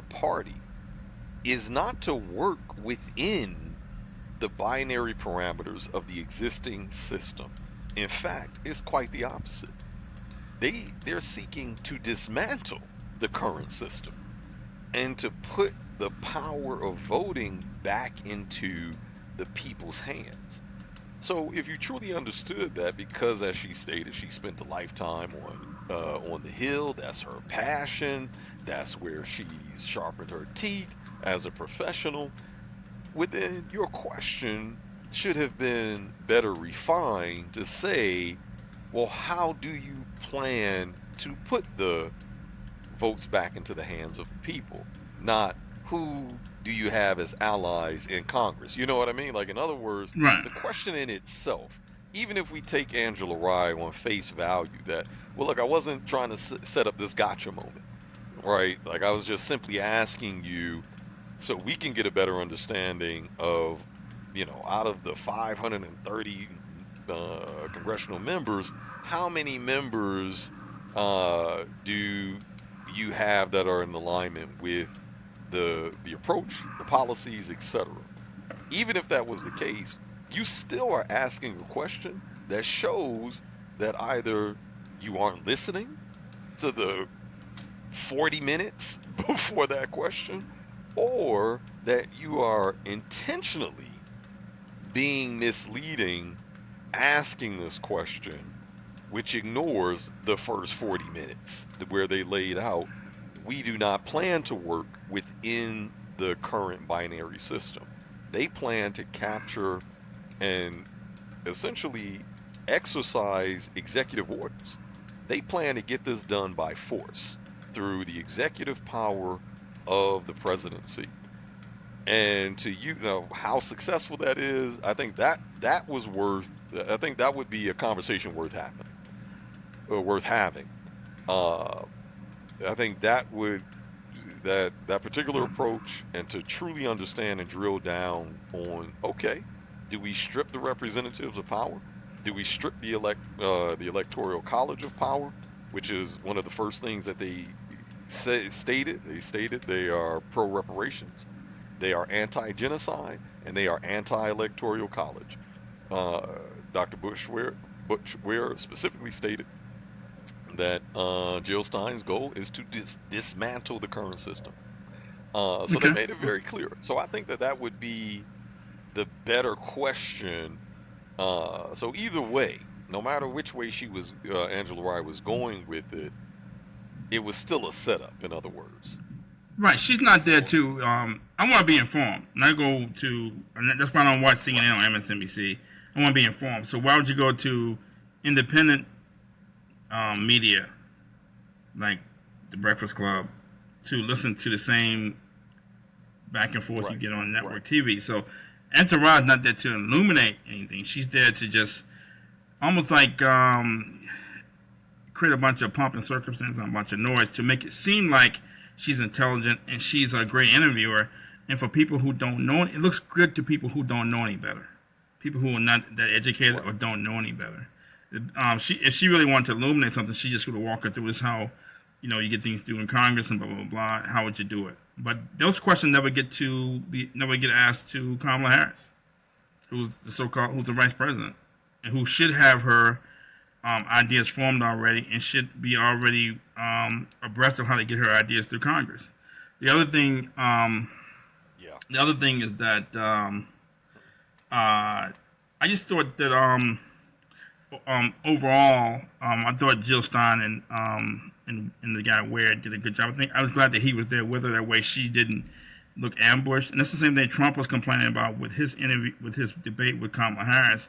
party, is not to work within the binary parameters of the existing system. In fact, it's quite the opposite. They're seeking to dismantle the current system and to put the power of voting back into the people's hands. So if you truly understood that, because as she stated, she spent a lifetime on the Hill, that's her passion, that's where she's sharpened her teeth as a professional, within your question should have been better refined to say, well, how do you plan to put the votes back into the hands of the people? Not who do you have as allies in Congress? You know what I mean? Like, in other words, Right. the question in itself, even if we take Angela Rye on face value, that, well, look, I wasn't trying to set up this gotcha moment, right? Like, I was just simply asking you so we can get a better understanding of, out of the 530 congressional members, how many members do you have that are in alignment with the approach, the policies, etc. Even if that was the case, you still are asking a question that shows that either you aren't listening to the 40 minutes before that question, or that you are intentionally being misleading asking this question, which ignores the first 40 minutes where they laid out, we do not plan to work within the current binary system. They plan to capture and essentially exercise executive orders. They plan to get this done by force through the executive power of the presidency. And to how successful that is, I think that would be a conversation worth having. I think that particular approach, and to truly understand and drill down on, okay, do we strip the representatives of power? Do we strip the electoral college of power, which is one of the first things that they stated? They stated they are pro reparations, they are anti-genocide, and they are anti-electoral college. Dr. Butch Ware specifically stated that Jill Stein's goal is to dismantle the current system. So they made it very clear. So I think that would be the better question. So either way, no matter which way Angela Rye was going with it, it was still a setup, in other words. Right, she's not there to. I want to be informed. And I go to. And that's why I don't watch CNN or MSNBC. I want to be informed. So why would you go to independent media, like the Breakfast Club, to listen to the same back and forth you get on network TV? So Angela Rye is not there to illuminate anything. She's there to just almost like create a bunch of pomp and circumstance and a bunch of noise to make it seem like she's intelligent and she's a great interviewer. And for people who don't know, it looks good to people who don't know any better. People who are not that educated or don't know any better. If she really wanted to illuminate something, she just would have walked her through this how, you get things through in Congress and blah blah blah. How would you do it? But those questions never get asked to Kamala Harris, who's the vice president, and who should have her ideas formed already and should be already abreast of how to get her ideas through Congress. The other thing, is that I just thought that overall, I thought Jill Stein and the guy Ware did a good job. I was glad that he was there with her. That way, she didn't look ambushed. And that's the same thing Trump was complaining about with his debate with Kamala Harris.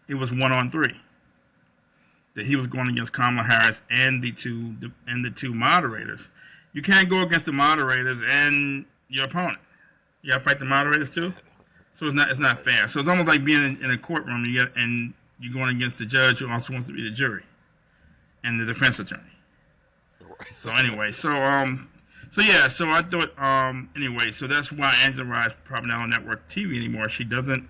It was 1-on-3. That he was going against Kamala Harris and the two moderators. You can't go against the moderators and your opponent. You got to fight the moderators too. So it's not fair. So it's almost like being in a courtroom. And you're going against the judge who also wants to be the jury and the defense attorney. So anyway, so yeah, so I thought anyway, so that's why Angela Rye's probably not on network TV anymore. She doesn't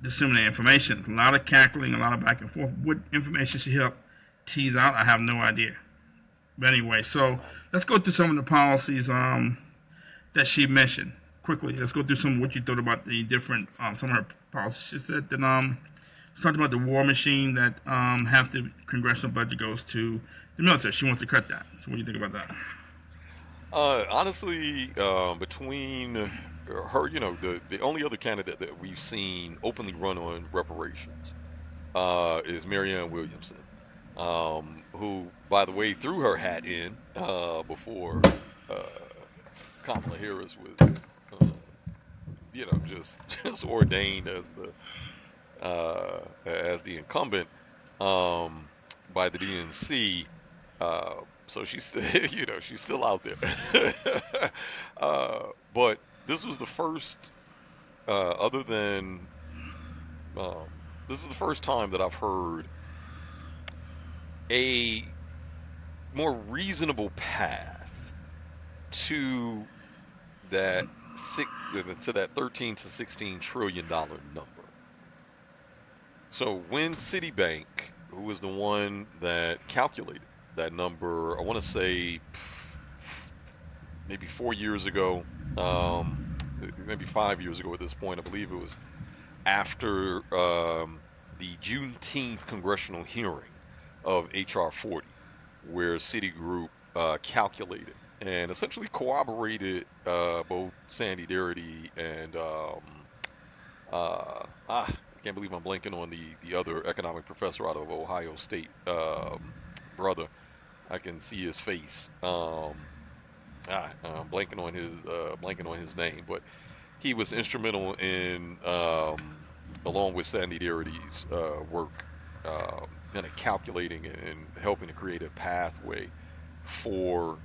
disseminate information. A lot of cackling, a lot of back and forth. What information she helped tease out, I have no idea. But anyway, so let's go through some of the policies that she mentioned quickly. Let's go through some of what you thought about the different some of her policies. She said that she talked about the war machine, that half the congressional budget goes to the military. She wants to cut that. So what do you think about that? Honestly, between her, the only other candidate that we've seen openly run on reparations is Marianne Williamson, who, by the way, threw her hat in before Kamala Harris was, just ordained as the incumbent by the DNC. So she's still, she's still out there. But this was the first, other than this is the first time that I've heard a more reasonable path to that to that 13 to 16 trillion dollar number. So when Citibank, who was the one that calculated that number, I want to say maybe 4 years ago, maybe 5 years ago at this point, I believe it was after the Juneteenth congressional hearing of H.R. 40, where Citigroup calculated and essentially corroborated both Sandy Darity and I can't believe I'm blanking on the other economic professor out of Ohio State, brother. I can see his face. I'm blanking on his name, but he was instrumental in, along with Sandy Darity's work, kind of calculating and helping to create a pathway for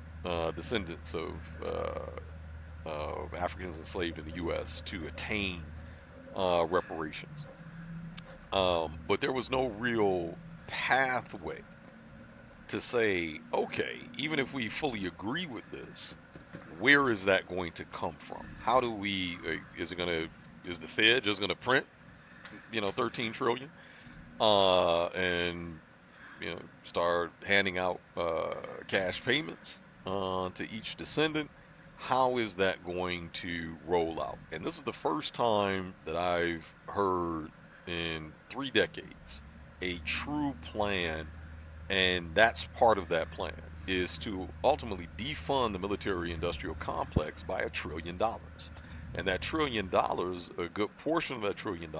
descendants of Africans enslaved in the U.S. to attain reparations. But there was no real pathway to say, okay, even if we fully agree with this, where is that going to come from? How do we? Is the Fed just gonna print, 13 trillion, and start handing out cash payments to each descendant? How is that going to roll out? And this is the first time that I've heard in 3 decades a true plan, and that's part of that plan is to ultimately defund the military-industrial complex by $1 trillion. And that $1 trillion, a good portion of that $1 trillion,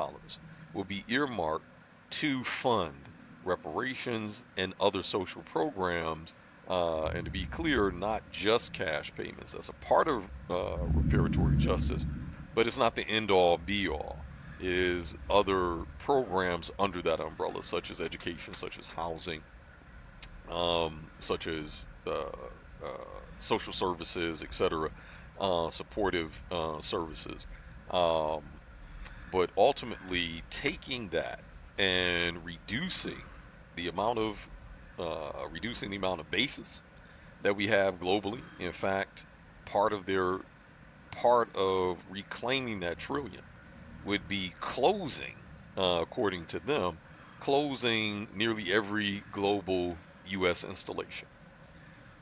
will be earmarked to fund reparations and other social programs. And to be clear, not just cash payments. That's a part of reparatory justice, but it's not the end-all, be-all. It is other programs under that umbrella, such as education, such as housing, such as social services, etc., supportive services. But ultimately, taking that and reducing the amount of bases that we have globally. In fact, part of reclaiming that trillion would be closing, according to them, closing nearly every global U.S. installation.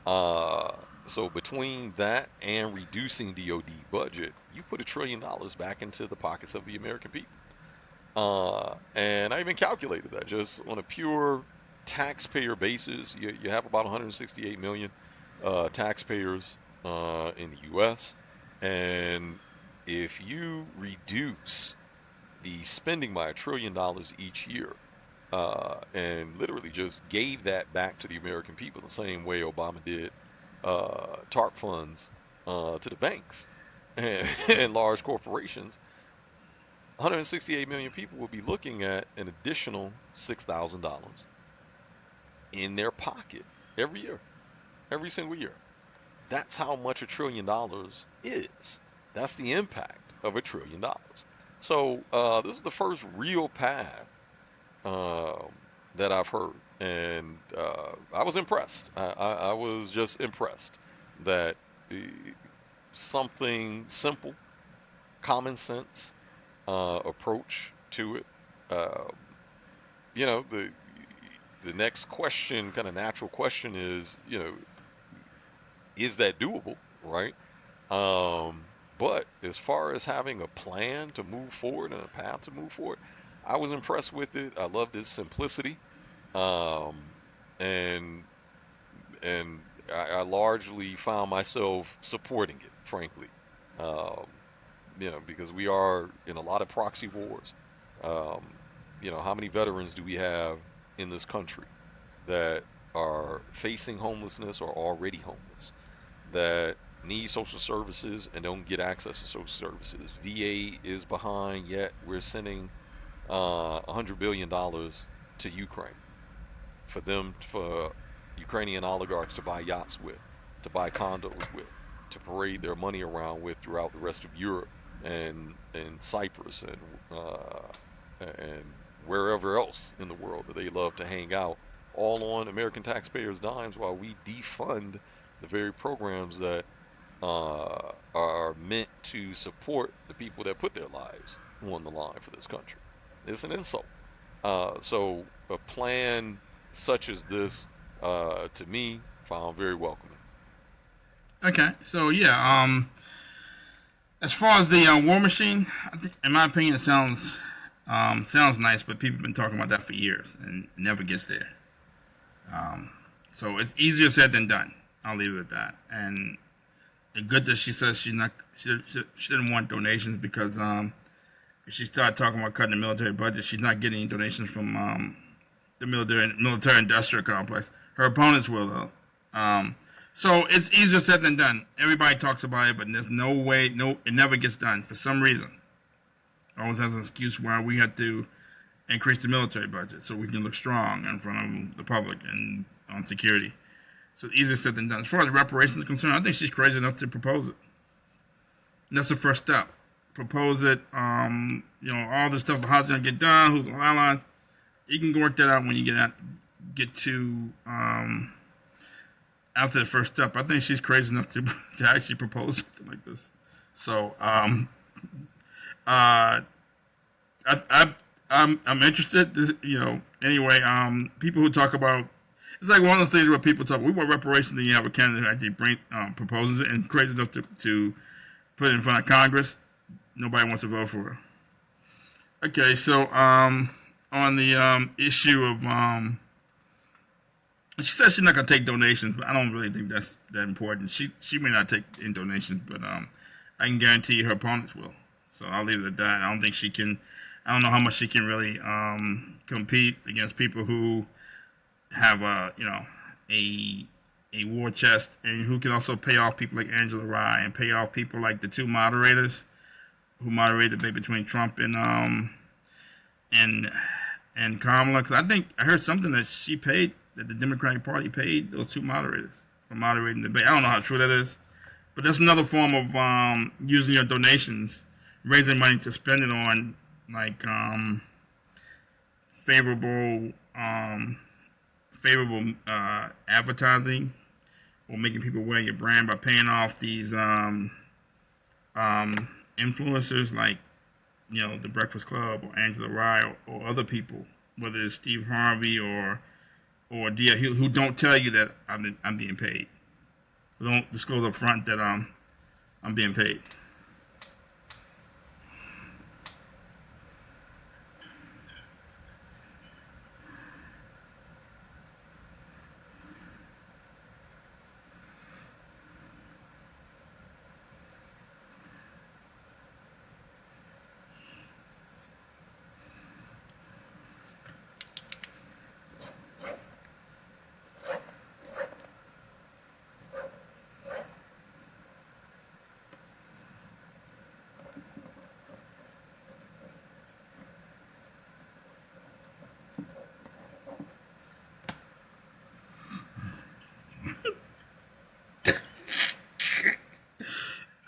So between that and reducing DoD budget, you put $1 trillion back into the pockets of the American people. And I even calculated that just on a pure taxpayer basis. You have about 168 million taxpayers in the U.S. And if you reduce the spending by $1 trillion each year, and literally just gave that back to the American people the same way Obama did TARP funds to the banks and large corporations, 168 million people will be looking at an additional $6,000 in their pocket every year, every single year. That's how much $1 trillion is. That's the impact of $1 trillion. So this is the first real path um, that I've heard, and I was impressed. I was just impressed that uh, something simple, common sense approach to it. Uh, the next question, kind of natural question, is that doable, right? Um, but as far as having a plan to move forward and a path to move forward, I was impressed with it. I loved its simplicity, um, and and I largely found myself supporting it, frankly. Um, because we are in a lot of proxy wars. Um, how many veterans do we have in this country that are facing homelessness or already homeless, that need social services and don't get access to social services? VA is behind, yet we're sending $100 billion to Ukraine for Ukrainian oligarchs to buy yachts with, to buy condos with, to parade their money around with throughout the rest of Europe and Cyprus and wherever else in the world that they love to hang out, all on American taxpayers' dimes, while we defund the very programs that are meant to support the people that put their lives on the line for this country. It's an insult. So a plan such as this, to me, found very welcoming. Okay, so yeah, as far as the War Machine, in my opinion, it sounds nice, but people have been talking about that for years and it never gets there. So it's easier said than done. I'll leave it at that. And it's good that she says she didn't want donations because if she started talking about cutting the military budget, she's not getting any donations from the military industrial complex. Her opponents will though. So it's easier said than done. Everybody talks about it, but there's no way, it never gets done for some reason. Always has an excuse why we had to increase the military budget so we can look strong in front of the public and on security. So it's easier said than done. As far as reparations are concerned, I think she's crazy enough to propose it. And that's the first step. Propose it. All the stuff, how it's gonna get done, who's on the line. You can work that out when you get to after the first step. I think she's crazy enough to actually propose something like this. So I'm interested. Anyway, people who talk about it's like one of the things where people talk. We want reparations, and you have a candidate who actually proposes it and crazy enough to put it in front of Congress. Nobody wants to vote for her. Okay, so on the issue of she says she's not gonna take donations, but I don't really think that's that important. She may not take in donations, but I can guarantee you her opponents will. So I'll leave it at that. I don't think she can. I don't know how much she can really compete against people who have a war chest and who can also pay off people like Angela Rye and pay off people like the two moderators who moderated the debate between Trump and Kamala. Because I think I heard something that that the Democratic Party paid those two moderators for moderating the debate. I don't know how true that is, but that's another form of using your donations, raising money to spend it on like favorable advertising or making people wear your brand by paying off these influencers like the Breakfast Club or Angela Rye or other people, whether it's Steve Harvey or Dia, who don't tell you that I'm being paid, who don't disclose up front that I'm being paid.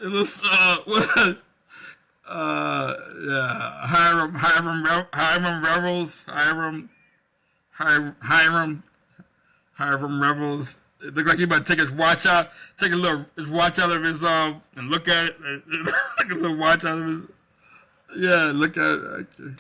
It was what? Yeah, Hiram Revels, Hiram Revels. It looked like he about to take his watch out, take his watch out of his and look at it, take a little watch out of his. Yeah, look at it. Okay.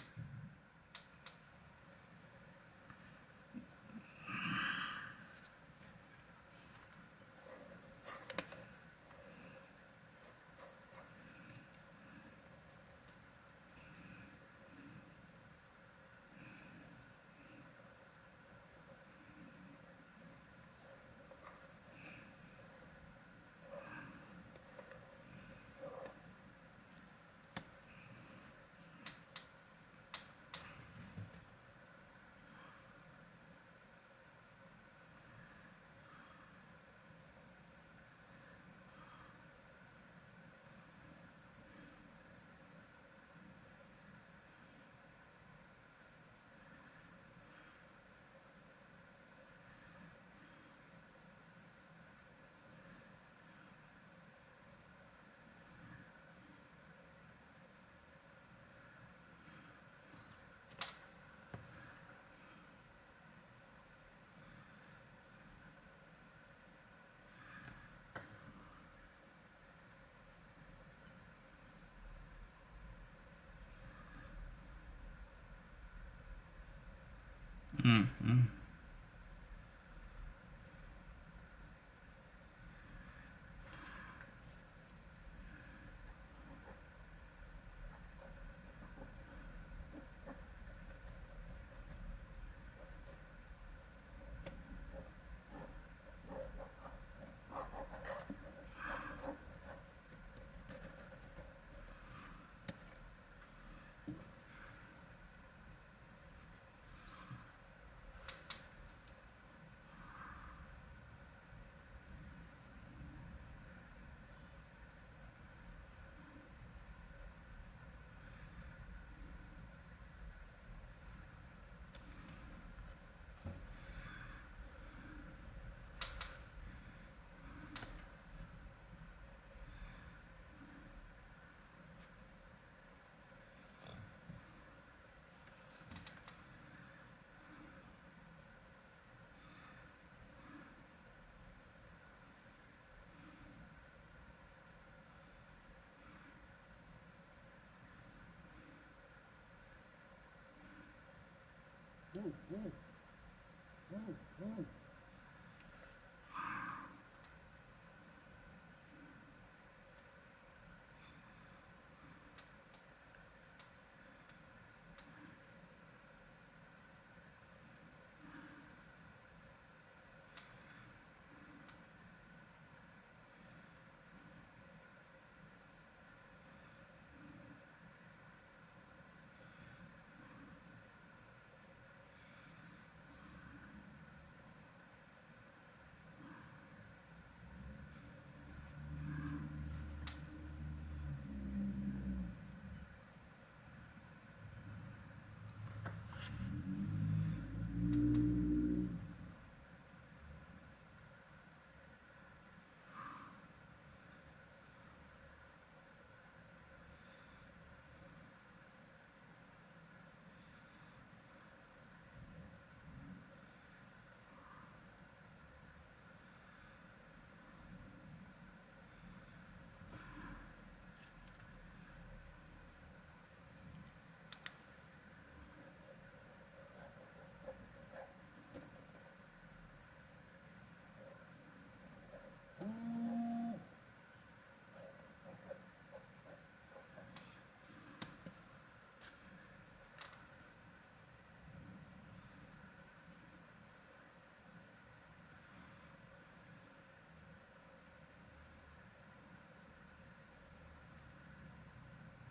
Mm-hmm.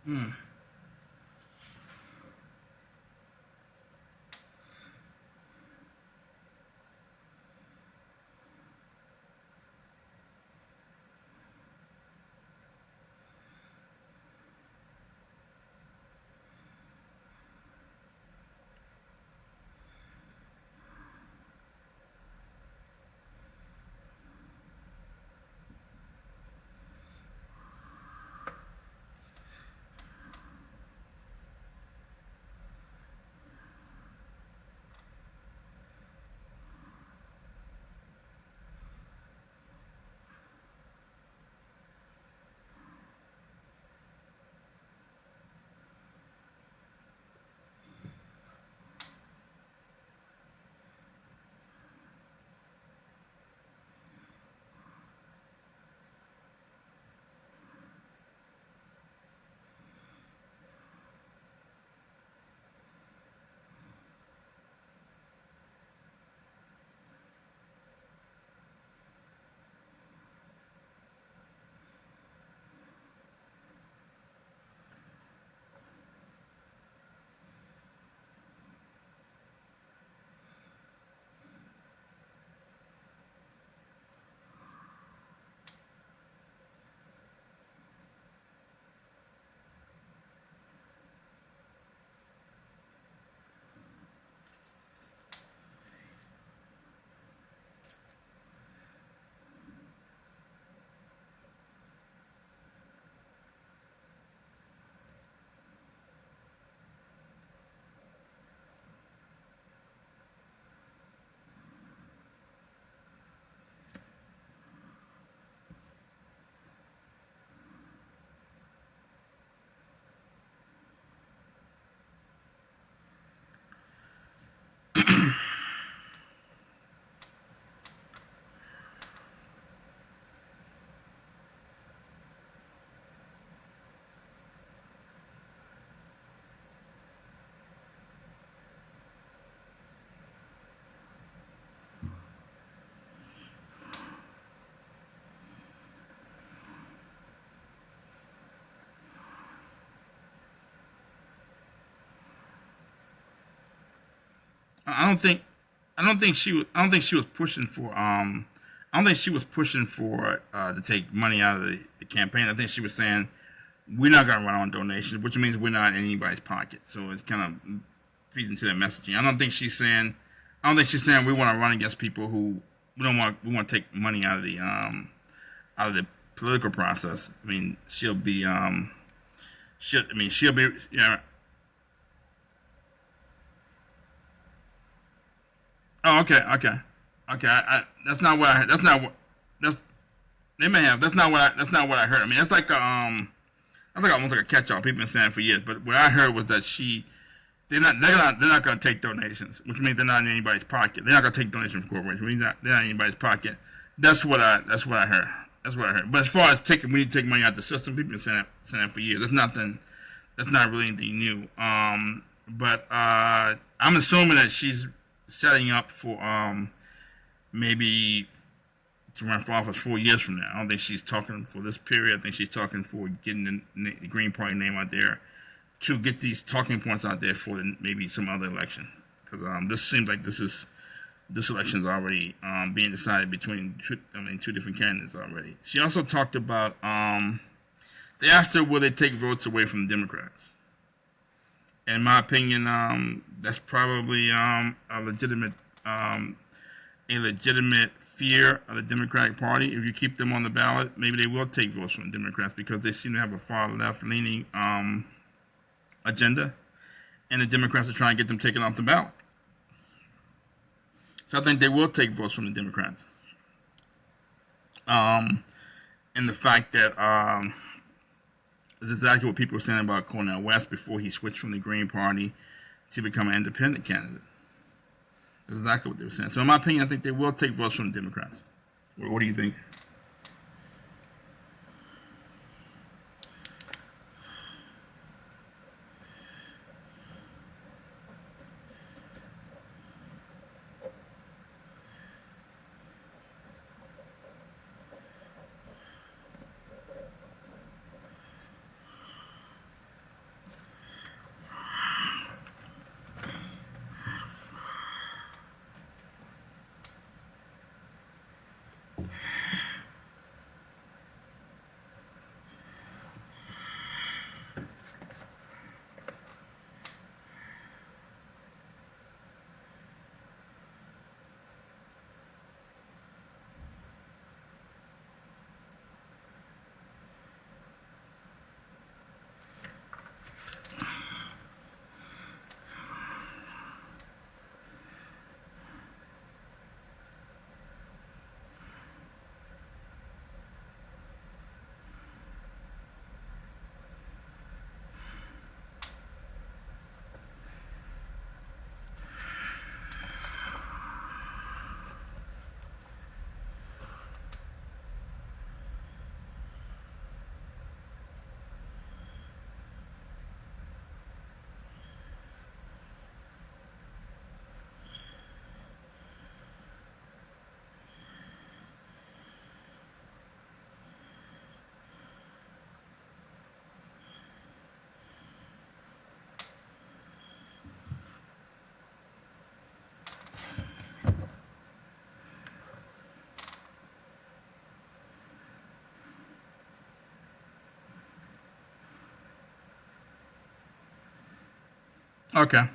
Mm. I don't think I don't think she was pushing for I don't think she was pushing for to take money out of the campaign. I think she was saying we're not going to run on donations, which means we're not in anybody's pocket. So it kind of feeds into that messaging. I don't think she's saying we want to run against people who we want to take money out of the political process. I mean, she'll be yeah. Oh, okay. That's not what I. That's not what. That's they may have. That's not what I. That's not what I heard. I mean, that's like that's like almost like a catch-all. People have been saying for years. But what I heard was that they're not going to take donations, which means they're not in anybody's pocket. They're not going to take donations from corporations. They're not in anybody's pocket. That's what I heard. That's what I heard. But as far as we need to take money out of the system, people have been saying that for years. That's nothing. That's not really anything new. But I'm assuming that she's setting up for maybe to run for office 4 years from now. I don't think she's talking for this period. I think she's talking for getting the Green Party name out there to get these talking points out there for maybe some other election. Because this seems like this election is already being decided between two different candidates already. She also talked about they asked her will they take votes away from the Democrats. In my opinion, that's probably a legitimate fear of the Democratic Party. If you keep them on the ballot, maybe they will take votes from the Democrats because they seem to have a far left-leaning agenda, and the Democrats are trying to get them taken off the ballot. So I think they will take votes from the Democrats. And the fact that this is exactly what people were saying about Cornel West before he switched from the Green Party to become an independent candidate. That's exactly what they were saying. So in my opinion, I think they will take votes from the Democrats. What do you think? Okay.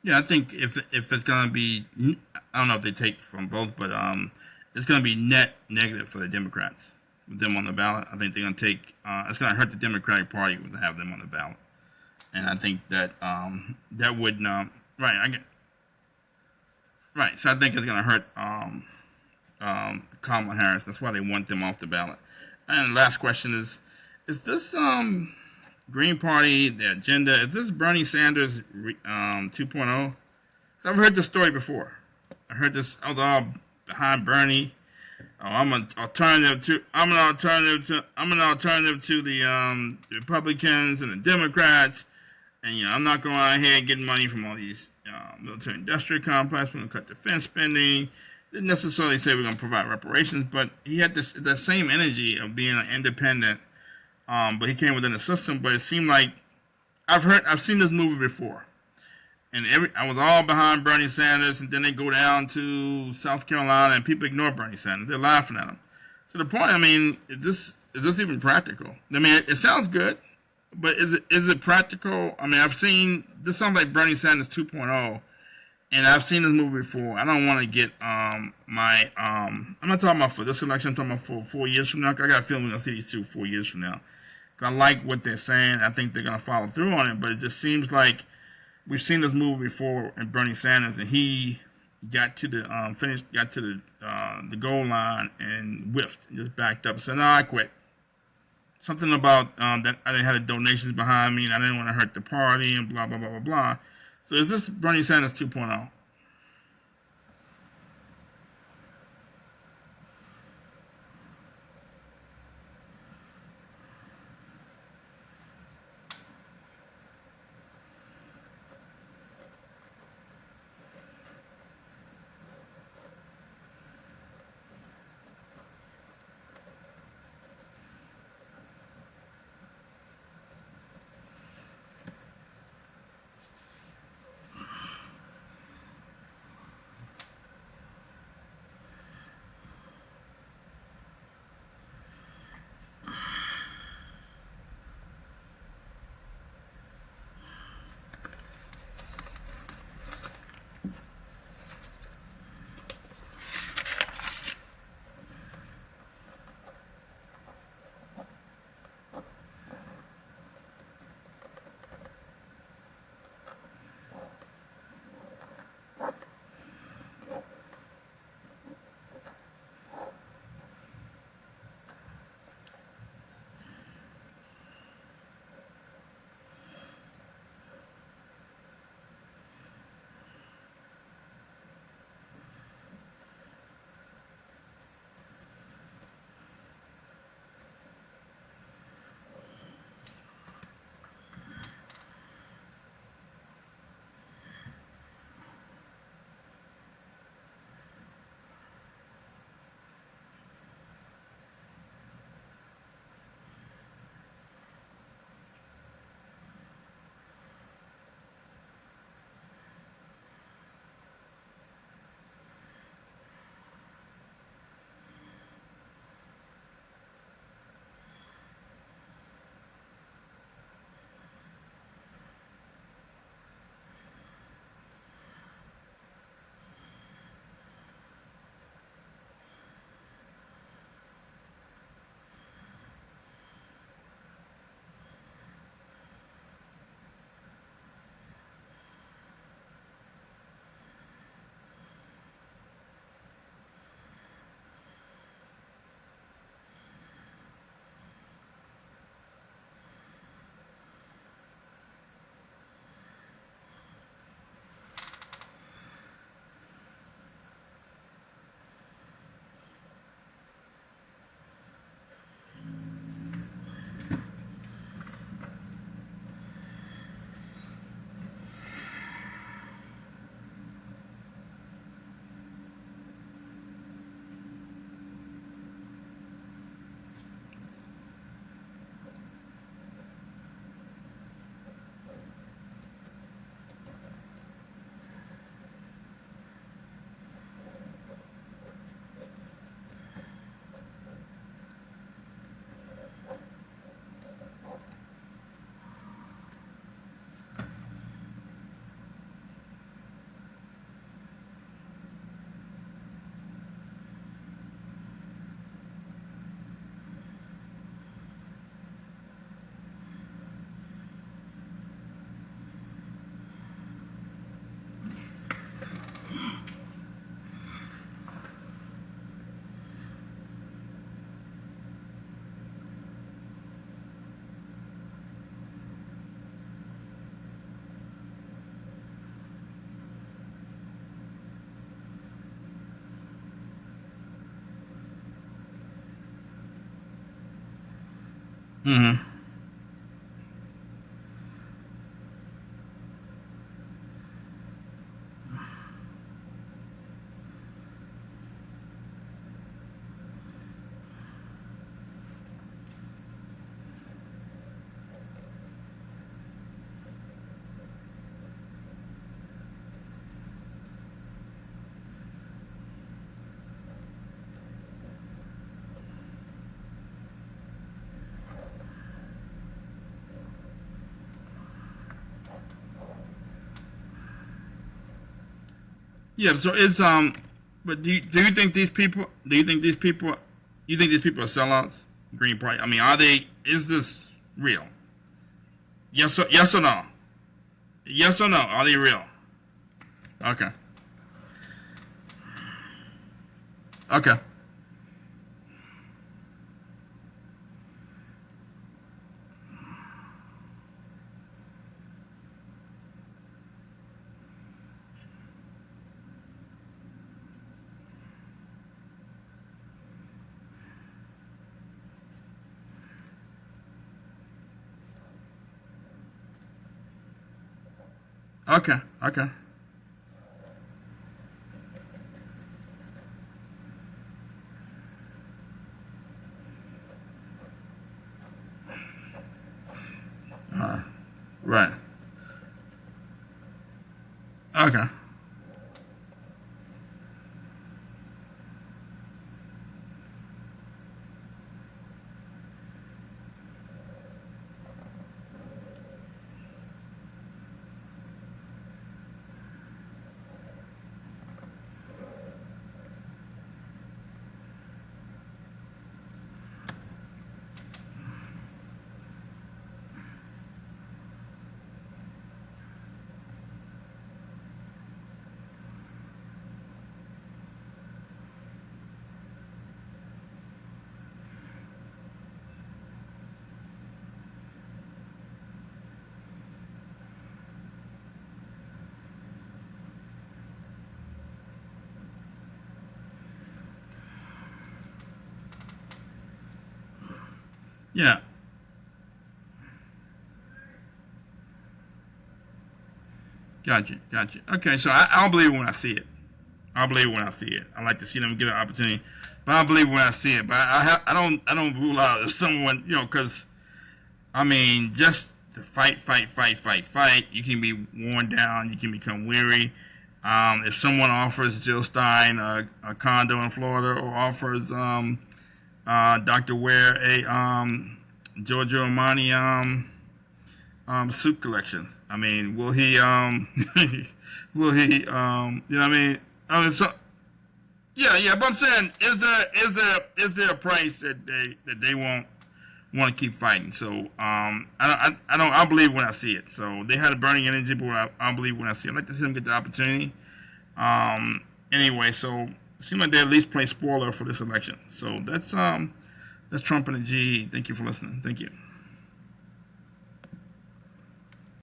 Yeah, I think if it's gonna be, I don't know if they take from both, but it's gonna be net negative for the Democrats with them on the ballot. I think they're gonna take. It's gonna hurt the Democratic Party to have them on the ballot, and I think that that would right. Right. So I think it's gonna hurt Kamala Harris. That's why they want them off the ballot. And the last question is this Green Party, the agenda, is this Bernie Sanders 2.0? So I've heard this story before. I heard this, I was all behind Bernie. Oh, I'm an alternative to the Republicans and the Democrats. And I'm not going out here getting money from all these military industrial complex. We're going to cut defense spending. Didn't necessarily say we're going to provide reparations, but he had that same energy of being an independent. But he came within the system. But it seemed like I've seen this movie before, and I was all behind Bernie Sanders, and then they go down to South Carolina, and people ignore Bernie Sanders. They're laughing at him. So the point, I mean, is this even practical? I mean, it sounds good, but is it practical? I mean, I've seen this sounds like Bernie Sanders 2.0. And I've seen this movie before. I don't want to get I'm not talking about for this election. I'm talking about for 4 years from now. I got a feeling we're going to see these 4 years from now. I like what they're saying. I think they're going to follow through on it. But it just seems like we've seen this movie before in Bernie Sanders, and he got to the the goal line and whiffed, and just backed up and said, "No, I quit." Something about that I didn't have the donations behind me, and I didn't want to hurt the party, and blah blah blah blah blah. So is this Bernie Sanders 2.0? Mm-hmm. Yeah. So it's but do you think these people? Do you think these people? You think these people are sellouts? Green Party. I mean, are they? Is this real? Yes or no? Yes or no? Are they real? Okay. Okay. Okay. Okay. Right. Okay. Yeah. Gotcha. Gotcha. Okay. So I'll believe it when I see it. I'll believe it when I see it. I like to see them get an opportunity, but I'll believe it when I see it. But I don't rule out if someone, because I mean, just to fight. You can be worn down. You can become weary. If someone offers Jill Stein a condo in Florida, or offers Dr. Ware a Giorgio Armani suit collection, I mean, will he will he you know what I mean? I mean, so yeah. But I'm saying, is there a price that they won't want to keep fighting? So I'll believe when I see it. So they had a burning energy, but I'll believe when I see it. I'd like to see them get the opportunity. Anyway, so it seems like they at least play spoiler for this election. So that's Trump and the G. Thank you for listening. Thank you.